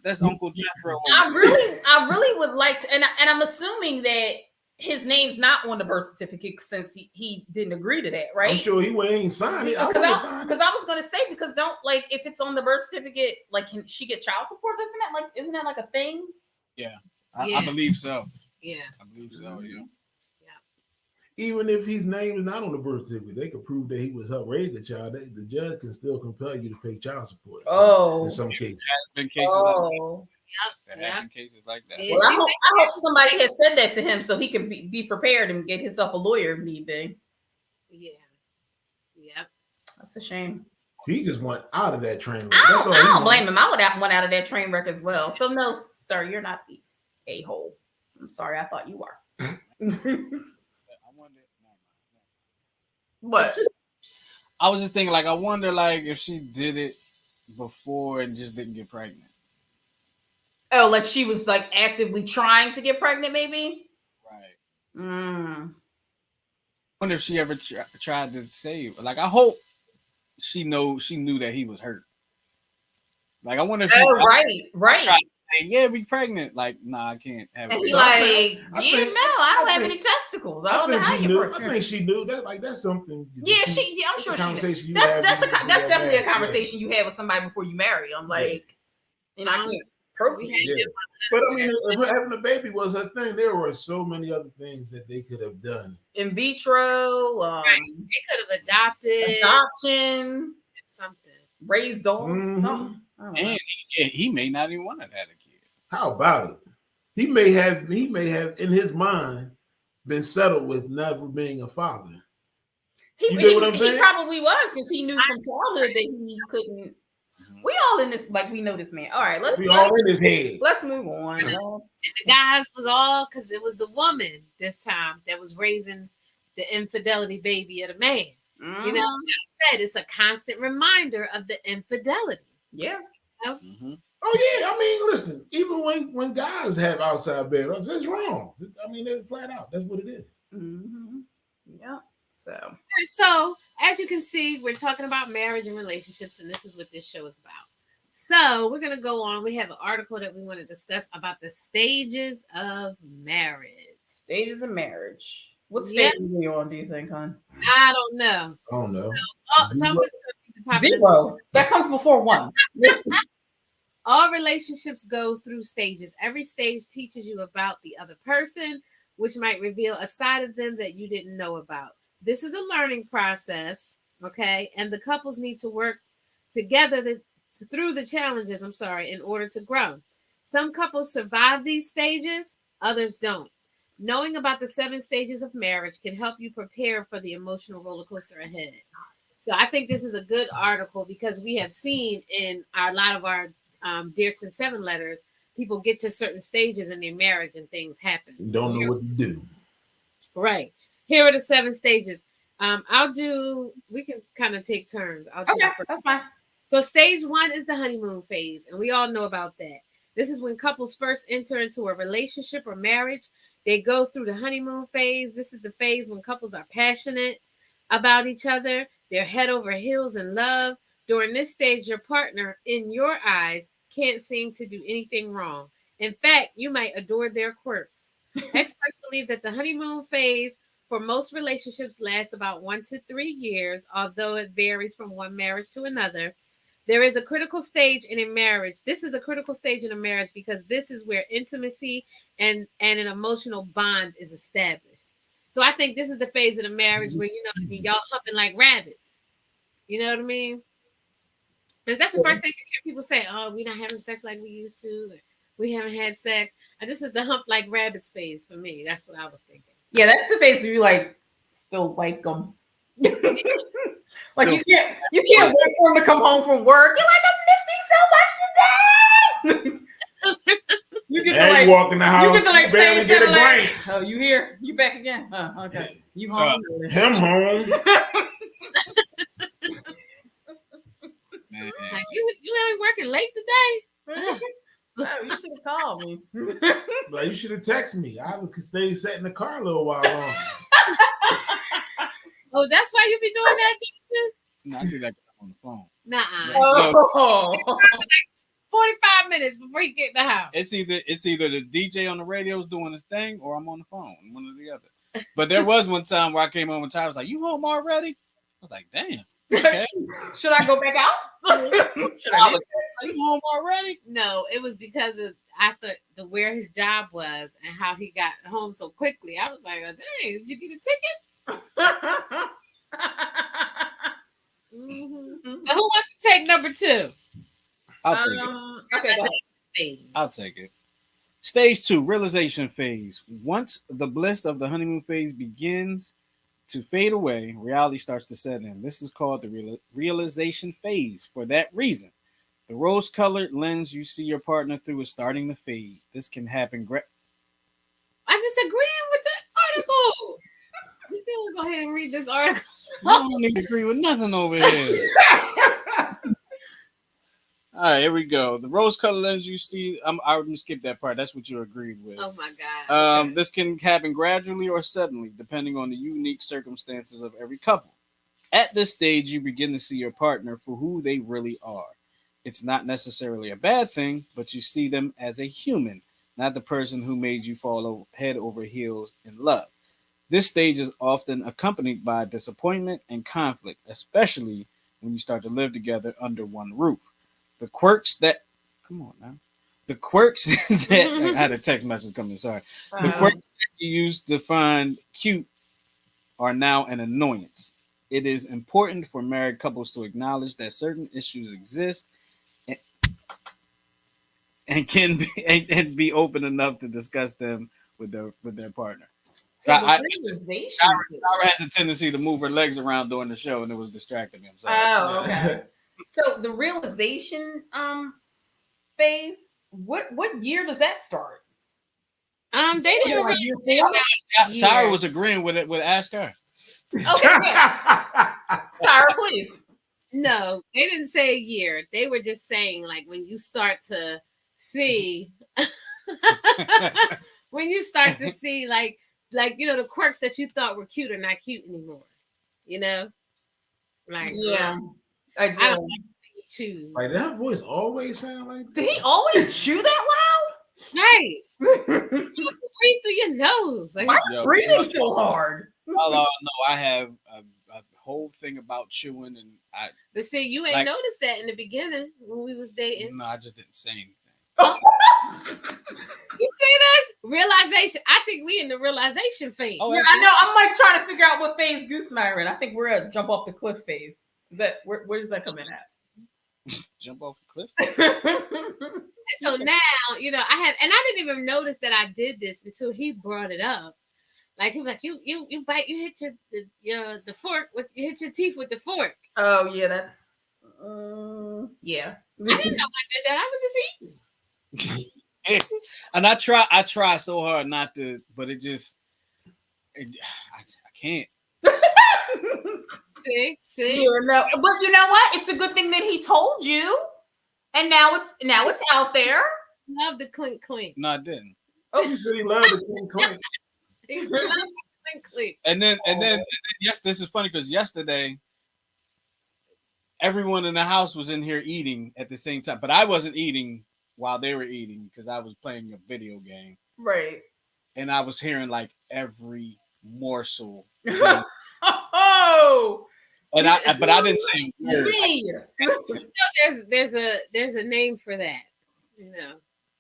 That's Uncle Jethro. I really would like to, and I'm assuming that his name's not on the birth certificate since he didn't agree to that, right? I'm sure he ain't signed it. Because I was gonna say, because don't, like, if it's on the birth certificate, like, can she get child support? Isn't that like a thing? Yeah, Yeah. I believe so. Yeah. I believe so. Yeah. Even if his name is not on the birth certificate, they could prove that he was helped raise the child. The judge can still compel you to pay child support. Oh. In some cases. There have been cases like that. Oh. There have been cases like that. Yeah. Well, I hope somebody has said that to him so he can be prepared and get himself a lawyer if need be. Yeah. Yep. That's a shame. He just went out of that train wreck. I That's all don't he blame him. I would have went out of that train wreck as well. So no, sir, you're not the a-hole. I'm sorry, I thought you were. I wonder. What? I was just thinking, like, I wonder, like, if she did it before and just didn't get pregnant. Oh, like she was like actively trying to get pregnant, maybe? Right. Mm. I wonder if she ever tried to save. Like, I hope she knew that he was hurt. Like, I wonder if Right. tried to say, yeah, be pregnant. Like, nah, I can't have And it. he like, I don't have think- any testicles. I don't know how you're I pregnant. think she knew that. Like, that's something. Yeah, I'm sure she did. she That's definitely a conversation you have with somebody before you marry. I'm like, I can't procreate. Yeah. But I mean, if having a baby was her thing, there were so many other things that they could have done. In vitro, They could have adopted adoption, something. raised dogs, Mhm. something. I don't know. And he may not even want to have a kid. How about it? He may have in his mind been settled with never being a father. You get what I'm He saying? probably was, since he knew from childhood that he couldn't. Mhm. We all in this, like, we know this man. All right, We all in his head. let's move on. And the guys was all because it was the woman this time that was raising the infidelity baby of the man. You know, like I said, it's a constant reminder of the infidelity. Yeah. Mhm. Oh yeah, I mean, listen. Even when guys have outside bed, it's wrong. I mean, it's flat out. That's what it is. Yeah. So, as you can see, we're talking about marriage and relationships, and this is what this show is about. So, we're going to go on. We have an article that we want to discuss about the stages of marriage. Stages of marriage. What Yeah. stage are we on, do you think, hon? I don't know. I don't know. So I'm going to the top of this. Zero. That comes before one. All relationships go through stages. Every stage teaches you about the other person, which might reveal a side of them that you didn't know about. This is a learning process, okay? And the couples need to work together through the challenges, in order to grow. Some couples survive these stages, others don't. Knowing about the 7 stages of marriage can help you prepare for the emotional roller coaster ahead. So I think this is a good article because we have seen in a lot of our Dearton 7 letters, people get to certain stages in their marriage and things happen. You don't know what to do. Right. Here are the 7 stages. We can kind of take turns. Okay, that's fine. So stage 1 is the honeymoon phase, and we all know about that. This is when couples first enter into a relationship or marriage. They go through the honeymoon phase. This is the phase when couples are passionate about each other. They're head over heels in love. During this stage, your partner, in your eyes, can't seem to do anything wrong. In fact, you might adore their quirks. Experts believe that the honeymoon phase for most relationships lasts about 1 to 3 years, although it varies from one marriage to another. There is a critical stage in a marriage. This is a critical stage in a marriage because this is where intimacy and an emotional bond is established. So I think this is the phase of the marriage where, you know what I mean, y'all humping like rabbits. You know what I mean? Because that's the first thing you hear people say, oh, we're not having sex like we used to. We haven't had sex. And this is the hump like rabbits phase for me. That's what I was thinking. Yeah, that's the phase where you like still like them. Like you can't wait for him to come home from work. You're like, I'm missing so much today. You get to like walk in the house. You get to like stay in 7 glance. Oh, you here? You back again? Okay. You home? Him home. Man. Like, you ain't working late today? You should have called me. Like, you should have texted me. I could stay sat in the car a little while longer. Oh, that's why you be doing that, Jason? No, I do that on the phone. Nuh-uh. Oh. 45 minutes before you get in the house. It's either the DJ on the radio is doing his thing or I'm on the phone, one or the other. But there was one time where I came home and Ty was like, "You home already?" I was like, "Damn." Okay. Should I go back out? Should I? Are you home already? No, it was because of I thought where his job was and how he got home so quickly. I was like, oh, "Dang, did you get a ticket?" Mm-hmm. So who wants to take number 2? I'll take it. Okay, I'll take it. Stage 2, realization phase. Once the bliss of the honeymoon phase begins to fade away, reality starts to set in. This is called the realization phase. For that reason, the rose-colored lens you see your partner through is starting to fade. This can happen. I'm disagreeing with the article. You still go ahead and read this article. I don't need to agree with nothing over here. All right, here we go. The rose-colored lens you see, I'm going to skip that part. That's what you agreed with. Oh, my God. This can happen gradually or suddenly, depending on the unique circumstances of every couple. At this stage, you begin to see your partner for who they really are. It's not necessarily a bad thing, but you see them as a human, not the person who made you fall head over heels in love. This stage is often accompanied by disappointment and conflict, especially when you start to live together under one roof. The quirks that I had a text message coming. Sorry. The quirks that you used to find cute are now an annoyance. It is important for married couples to acknowledge that certain issues exist and, and can be, and be open enough to discuss them with their partner. So So the I realization. Tyra has a tendency to move her legs around during the show, and it was distracting me. I'm sorry. Oh, okay. So the realization phase. What year does that start? They didn't Like really year say four? that Tyra year. was agreeing with it. With Ask Her. Okay, yeah. Tyra, please. No, they didn't say a year. They were just saying like when you start to see when you start to see like the quirks that you thought were cute are not cute anymore. You know? Like Yeah, I I do. don't like what you choose. Like that voice always sound like that. Did he always chew that Right. loud? You breathe through your nose. Like, Why are Yo, you breathing so hard? all I know, I have a whole thing about chewing, and but see, you ain't Like- noticed that in the beginning when we was dating. no, I just didn't say anything. You see this? Realization. I think we in the realization phase. Oh, Yeah, I know. I'm like trying to figure out what phase Goose and I are in. I think we're at jump off the cliff phase. Is that where does that come in at? Jump off a cliff. So now, I have, and I didn't even notice that I did this until he brought it up. Like he was like, you bite, you hit the fork you hit your teeth with the fork. Oh yeah, that's yeah. I didn't know I did that. I was just eating. And I try so hard not to, but I can't. See, Yeah, no, but you know what? It's a good thing that he told you, and now it's out there. love the clink clink. No, I didn't. Oh, he said he loved the clink clink. He love the clink clink. And then yes, this is funny because yesterday everyone in the house was in here eating at the same time, but I wasn't eating while they were eating because I was playing a video game, Right. and I was hearing like every morsel. Oh, But I didn't say a word. me. There's a name for that,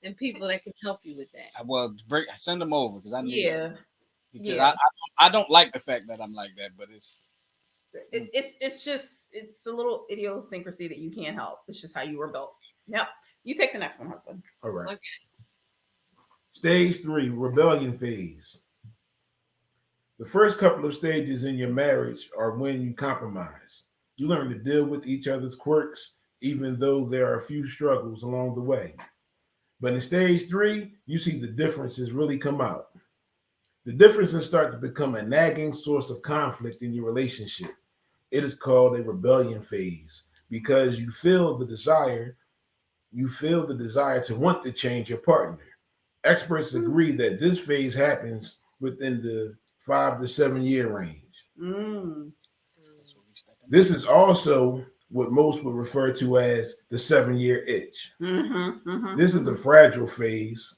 and people that can help you with that. Well, send them over because I need. Yeah. Because Yeah. I don't like the fact that I'm like that, but it's It's a little idiosyncrasy that you can't help. It's just how you were built. Yep. You take the next one, husband. All right. Okay. Stage 3, rebellion phase. The first couple of stages in your marriage are when you compromise. You learn to deal with each other's quirks, even though there are a few struggles along the way. But in stage 3, you see the differences really come out. The differences start to become a nagging source of conflict in your relationship. It is called a rebellion phase because you feel the desire to want to change your partner. Experts agree that this phase happens within the 5 to 7 year range. This is also what most would refer to as the 7-year itch. This is a fragile phase.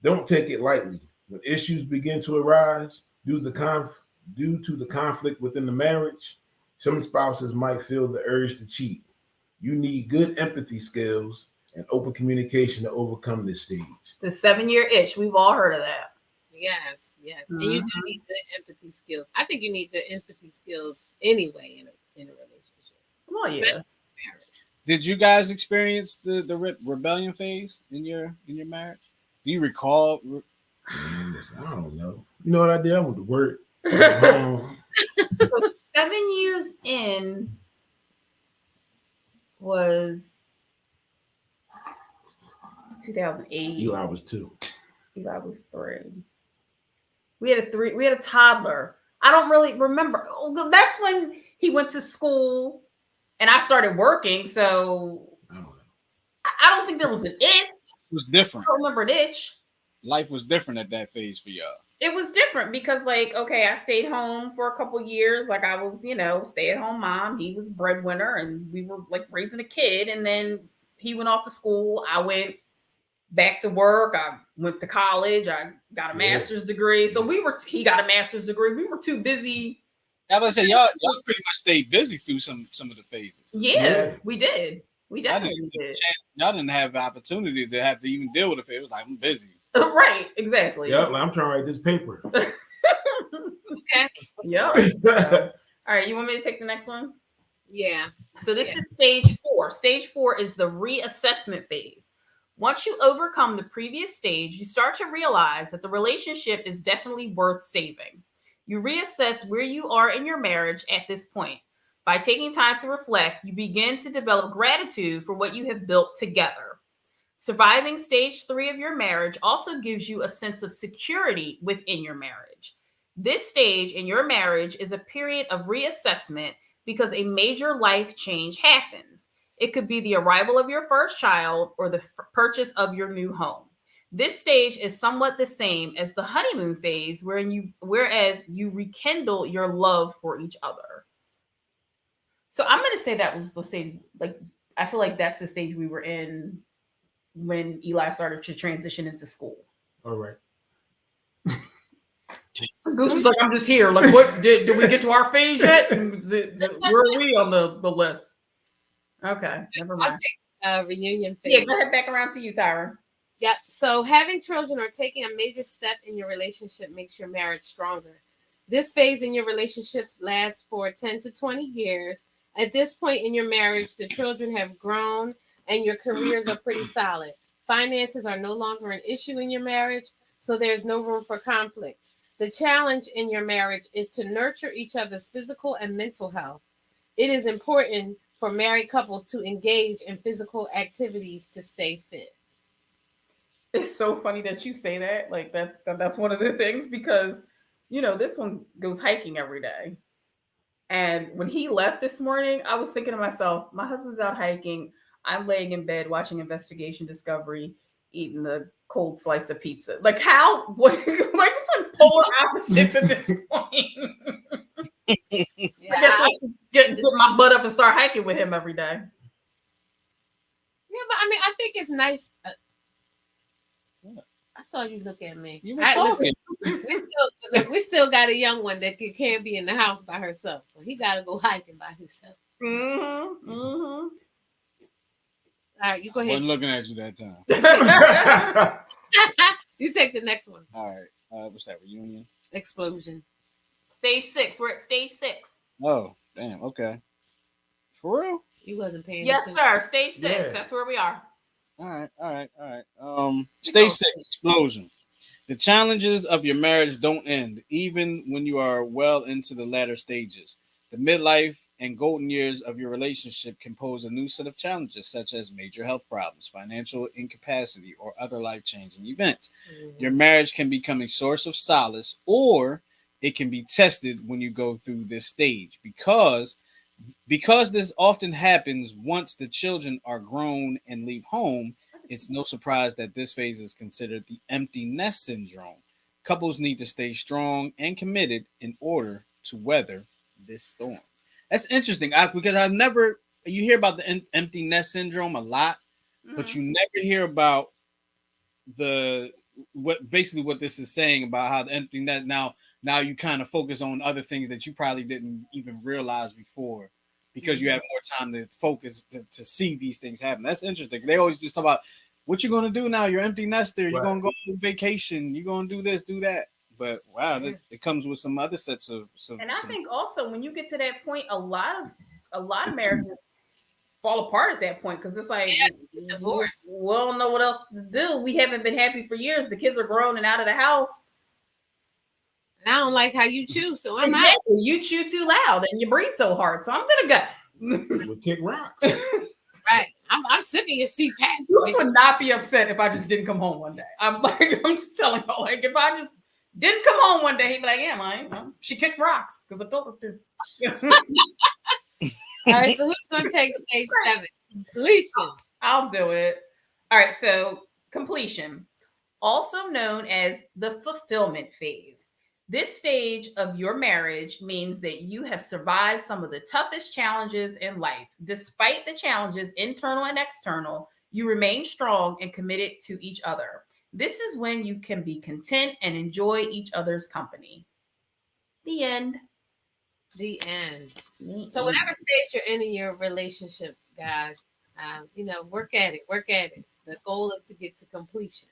Don't take it lightly. When issues begin to arise due to the conflict within the marriage, some spouses might feel the urge to cheat. You need good empathy skills and open communication to overcome this stage. The 7-year itch. We've all heard of that. Yes. And you do need good empathy skills. I think you need good empathy skills anyway in a relationship. Well, yeah. Especially in marriage. Did you guys experience the rebellion phase in your marriage? Do you recall? I don't know. You know what I did? I went to work. So 7 years in was 2008. Eli was 2. Eli was 3. We had a toddler. I don't really remember. That's when he went to school and I started working. So I don't know. I don't think there was an itch. It was different. I don't remember an itch. Life was different at that phase for y'all. It was different because, like, okay, I stayed home for a couple years. Like, I was, stay-at-home mom. He was breadwinner, and we were like raising a kid. And then he went off to school. I went back to work. I went to college. I got a master's degree. So he got a master's degree. We were too busy. I was say y'all pretty much stayed busy through some of the phases. Yeah. We did. We definitely did. Y'all didn't have the opportunity to have to even deal with it. It was like, I'm busy. Right, exactly. Yep, like I'm trying to write this paper. Okay. Yeah. All right, you want me to take the next one? Yeah. So this Yeah. is stage 4. Stage 4 is the reassessment phase. Once you overcome the previous stage, you start to realize that the relationship is definitely worth saving. You reassess where you are in your marriage at this point. By taking time to reflect, you begin to develop gratitude for what you have built together. Surviving stage 3 of your marriage also gives you a sense of security within your marriage. This stage in your marriage is a period of reassessment because a major life change happens. It could be the arrival of your first child or the purchase of your new home. This stage is somewhat the same as the honeymoon phase whereas you rekindle your love for each other. So I'm going to say that was the stage, like I feel like that's the stage we were in when Eli started to transition into school. All right. Goose is like, I'm just here. Like, what did we get to our phase yet? Where are we on the list? Okay, never I'll mind. take reunion phase. Yeah, go ahead, back around to you, Tyra. Yep. So having children or taking a major step in your relationship makes your marriage stronger. This phase in your relationships lasts for 10 to 20 years. At this point in your marriage, the children have grown and your careers are pretty solid. Finances are no longer an issue in your marriage, so there's no room for conflict. The challenge in your marriage is to nurture each other's physical and mental health. It is important for married couples to engage in physical activities to stay fit. It's so funny that you say that. Like that's one of the things because this one goes hiking every day. And when he left this morning, I was thinking to myself, my husband's out hiking. I'm laying in bed watching Investigation Discovery, eating the cold slice of pizza. Like how? What? Like it's like polar opposites at this point. Yeah, I guess I should get my butt up and start hiking with him every day. Yeah, but I mean, I think it's nice. I saw you look at me. You were talking. We still got a young one that can't be in the house by herself, so he got to go hiking by himself. Mm-hmm. Mm-hmm. All right, you go ahead. Wasn't looking at you that time. You take the next one. All right. What's that? Reunion? Explosion. Stage 6. We're at stage 6. Oh, damn. Okay. For real? You wasn't paying Yes, attention. sir. Stage 6. Yeah. That's where we are. All right. Stage 6, explosion. The challenges of your marriage don't end, even when you are well into the latter stages. The midlife and golden years of your relationship can pose a new set of challenges, such as major health problems, financial incapacity, or other life changing events. Your marriage can become a source of solace, or it can be tested when you go through this stage because this often happens once the children are grown and leave home. It's no surprise that this phase is considered the empty nest syndrome. Couples need to stay strong and committed in order to weather this storm. That's interesting because I've never, you hear about the empty nest syndrome a lot, but you never hear about the what this is saying about how the empty nest now you kind of focus on other things that you probably didn't even realize before because you have more time to focus to see these things happen. That's interesting. They always just talk about what you're gonna do now. You're empty nester. You're gonna go on vacation. You're gonna do this, do that. But wow, it comes with some other sets of some. And I think also when you get to that point, a lot of marriages fall apart at that point because it's like divorce. We don't know what else to do. We haven't been happy for years. The kids are grown and out of the house. And I don't like how you chew, so I'm exactly. out. You chew too loud and you breathe so hard, so I'm gonna go. We'll kick rocks. Right. I'm sick of your CPAP. Bruce would not be upset if I just didn't come home one day. I'm just telling you, like, if I just didn't come home one day, he'd be like, yeah, man, she kicked rocks because I told her to. All right, so who's going to take stage 7? Completion. I'll do it. All right, so completion, also known as the fulfillment phase. This stage of your marriage means that you have survived some of the toughest challenges in life. Despite the challenges, internal and external, you remain strong and committed to each other. This is when you can be content and enjoy each other's company. The end. The end. So whatever stage you're in your relationship, guys, work at it. The goal is to get to completion,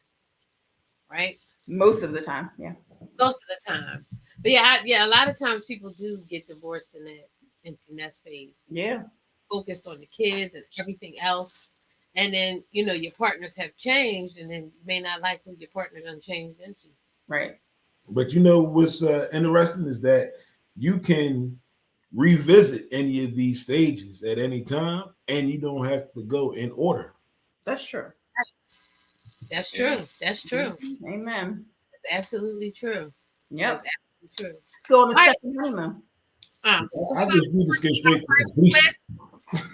right? Most of the time, yeah. Most of the time. But yeah, a lot of times people do get divorced in that empty nest phase. Yeah. Focused on the kids and everything else. And then, your partners have changed, and then you may not like who your partner done changed into. Right. But what's interesting is that you can revisit any of these stages at any time, and you don't have to go in order. That's true. That's true. That's true. Amen. That's absolutely true. Yep. That's absolutely true. Go on a All right. second honeymoon. So I just need to skip straight to completion.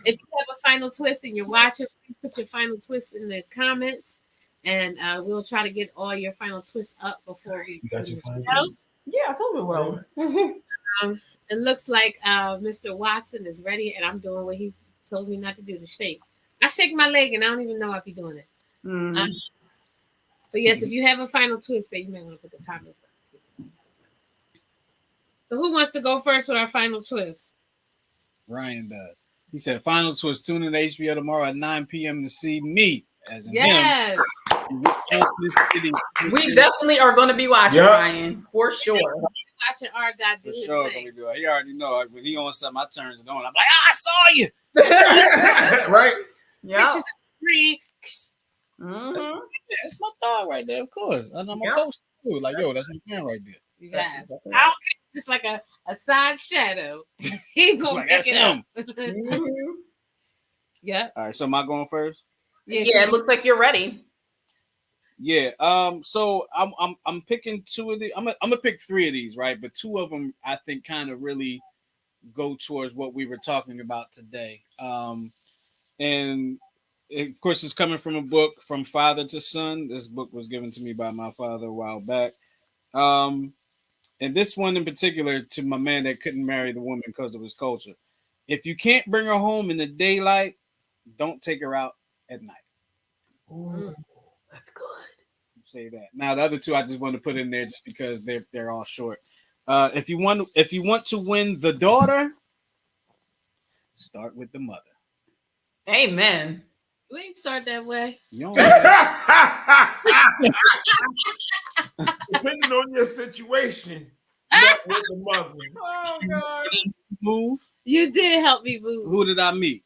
if you have a final twist and you're watching, please put your final twist in the comments, and we'll try to get all your final twists up before we You got your finish final the show. twist? Yeah, I told you well. It looks like Mr. Watson is ready, and I'm doing what he tells me not to do, to shake. I shake my leg, and I don't even know if he's doing it. Mm. But yes, if you have a final twist, babe, you may want to put the comments up. So who wants to go first with our final twist? Ryan does. He said, "Final twist. Tune in to HBO tomorrow at 9 p.m. to see me as in Yes. him. We definitely are going to be watching Yep. Ryan for sure. Watching our guy do For his sure, thing. gonna do it. He already know. When he on something, I turns it on. I'm like, I saw you. Right? Yeah. Pictures on the screen. Mm-hmm. That's my dog right there, of course. And I'm Yeah. a post too. Like, yo, that's my man right there. Yes. That's I don't care. It's like a side shadow. He's gonna Like, pick that's it him. up. Mhm. Yeah. All right, so am I going first? Yeah, it looks like you're ready. Yeah. So I'm picking two of the. I'm gonna pick three of these, right? But two of them I think kind of really go towards what we were talking about today. And of course, it's coming from a book, From Father to Son. This book was given to me by my father a while back. And this one in particular to my man that couldn't marry the woman because of his culture. If you can't bring her home in the daylight, don't take her out at night. Ooh, that's good. Say that. Now the other two I just want to put in there just because they're all short. If you want to win the daughter, start with the mother. Amen. We ain't start that way. You don't Depending on your situation, start with the mother. Oh God. move. You did help me move. Who did I meet?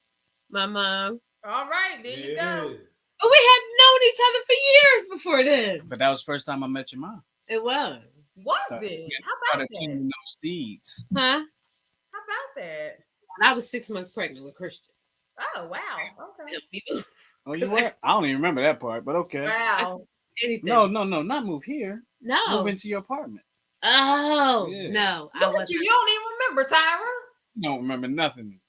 My mom. All right, there you go. Yes. But we had known each other for years before then. But that was the first time I met your mom. It was. Was Started- it? How Started about that? planting those seeds. Huh? How about that? I was 6 months pregnant with Christian. Oh wow. Okay. Helped me move. Oh, you what? I don't even remember that part, but okay. Wow. Anything. No, not move here. No. Move into your apartment. Oh, Yeah. no. I Look at wasn't. you. You don't even remember, Tyra. You don't remember nothing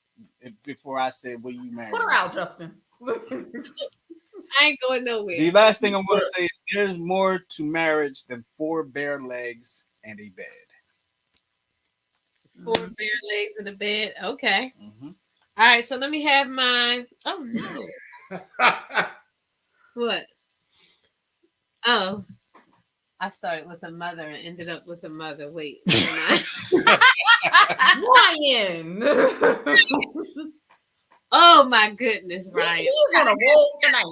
before I said, "Will you marry?" Put her me?" out, Justin. I ain't going nowhere. The last thing I'm going to say is there's more to marriage than 4 bare legs and a bed. 4 bare legs in the bed. Okay. Mm-hmm. All right. So let me have my. Oh, no. What? Oh. I started with a mother and ended up with a mother. Wait. never mind. Ryan. Oh, my goodness, Ryan. He's on a roll tonight.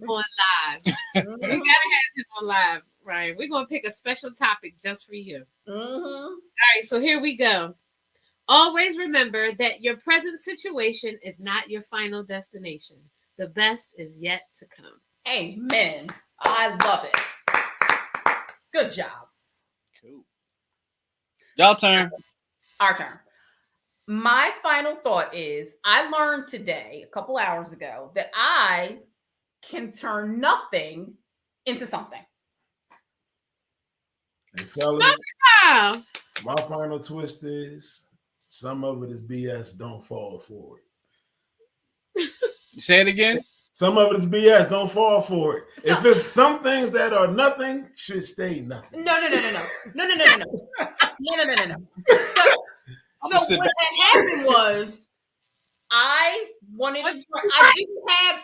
On live. We gotta have him on live, Ryan. We're gonna pick a special topic just for you. Mm-hmm. All right, so here we go. Always remember that your present situation is not your final destination. The best is yet to come. Amen. I love it. Good job. Cool. Y'all turn. Our turn. My final thought is I learned today, a couple hours ago, that I can turn nothing into something. And fellas, Wow. my final twist is some of it is BS. Don't fall for it. You say it again. Some of it is BS. Don't fall for it. So- If it's some things that are nothing, should stay nothing. No. I'ma So sit what back. had happened was I wanted to drink.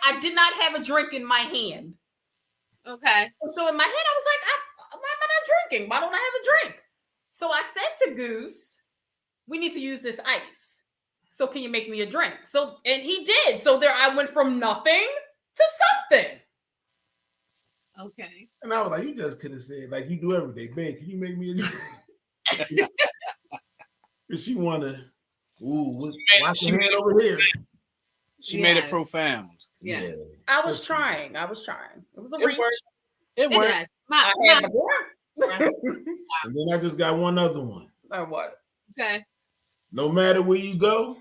I did not have a drink in my hand. Okay. So in my head, I was like, why am I not drinking? Why don't I have a drink? So I said to Goose, we need to use this ice. So can you make me a drink? So, and he did. So there I went from nothing to something. Okay. And I was like, you just could have said, like you do every day, babe, can you make me a drink? She wanna, ooh, watch she your made hand it, over here. she made it Yes. profound. Yeah. I was trying. I was trying. It was a It reach. worked. It worked. Yes. I had the Right. And then I just got one other one. or what? Okay. No matter where you go,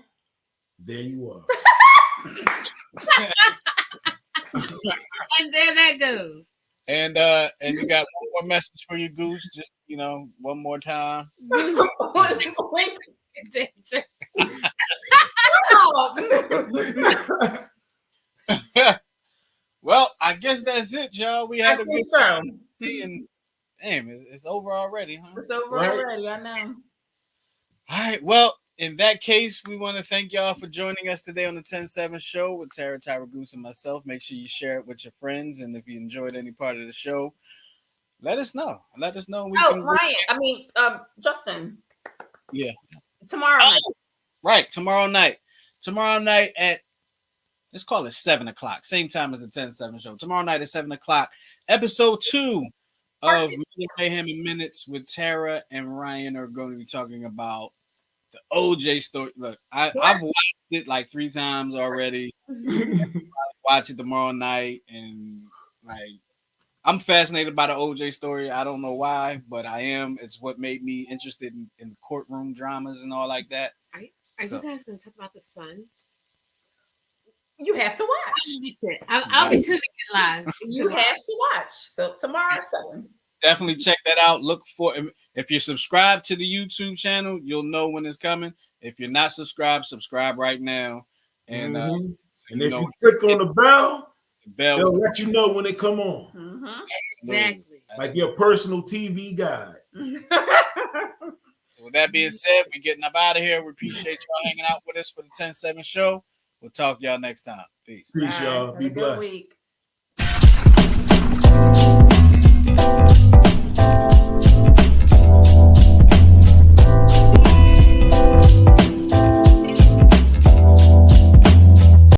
there you are. And there that goes. And you got one more message for your goose. Just one more time. Goose in danger. Well, I guess that's it, y'all. We had I a think good so. time, and damn, it's over already, huh? It's over Right. already. I know. All right. Well, in that case, we want to thank y'all for joining us today on the 10-7 show with Tara, Tyra Goose, and myself. Make sure you share it with your friends, and if you enjoyed any part of the show, let us know. Let us know. We Oh, can. Ryan. I mean, Justin. Yeah. Tomorrow night. Right. Tomorrow night. Tomorrow night at, let's call it 7:00. Same time as the 10-7 show. Tomorrow night at 7:00. Episode 2 of Mayhem in Minutes with Tara and Ryan are going to be talking about the OJ story. Look, I've watched it like 3 times already. Watch it tomorrow night, and like I'm fascinated by the OJ story. I don't know why, but I am. It's what made me interested in courtroom dramas and all like that. Are you guys going to talk about the sun? You have to watch. I'll be tuning in live. You have to watch. So tomorrow, 7. Definitely check that out. Look for, if you're subscribed to the YouTube channel, you'll know when it's coming. If you're not subscribed, subscribe right now. And so and if you click on the bell, they'll let you know when it come on. Mm-hmm. Exactly. Like your personal TV guide. With that being said, we're getting up out of here. We appreciate y'all hanging out with us for the 10-7 show. We'll talk to y'all next time. Peace. Peace, y'all. Be blessed. Week.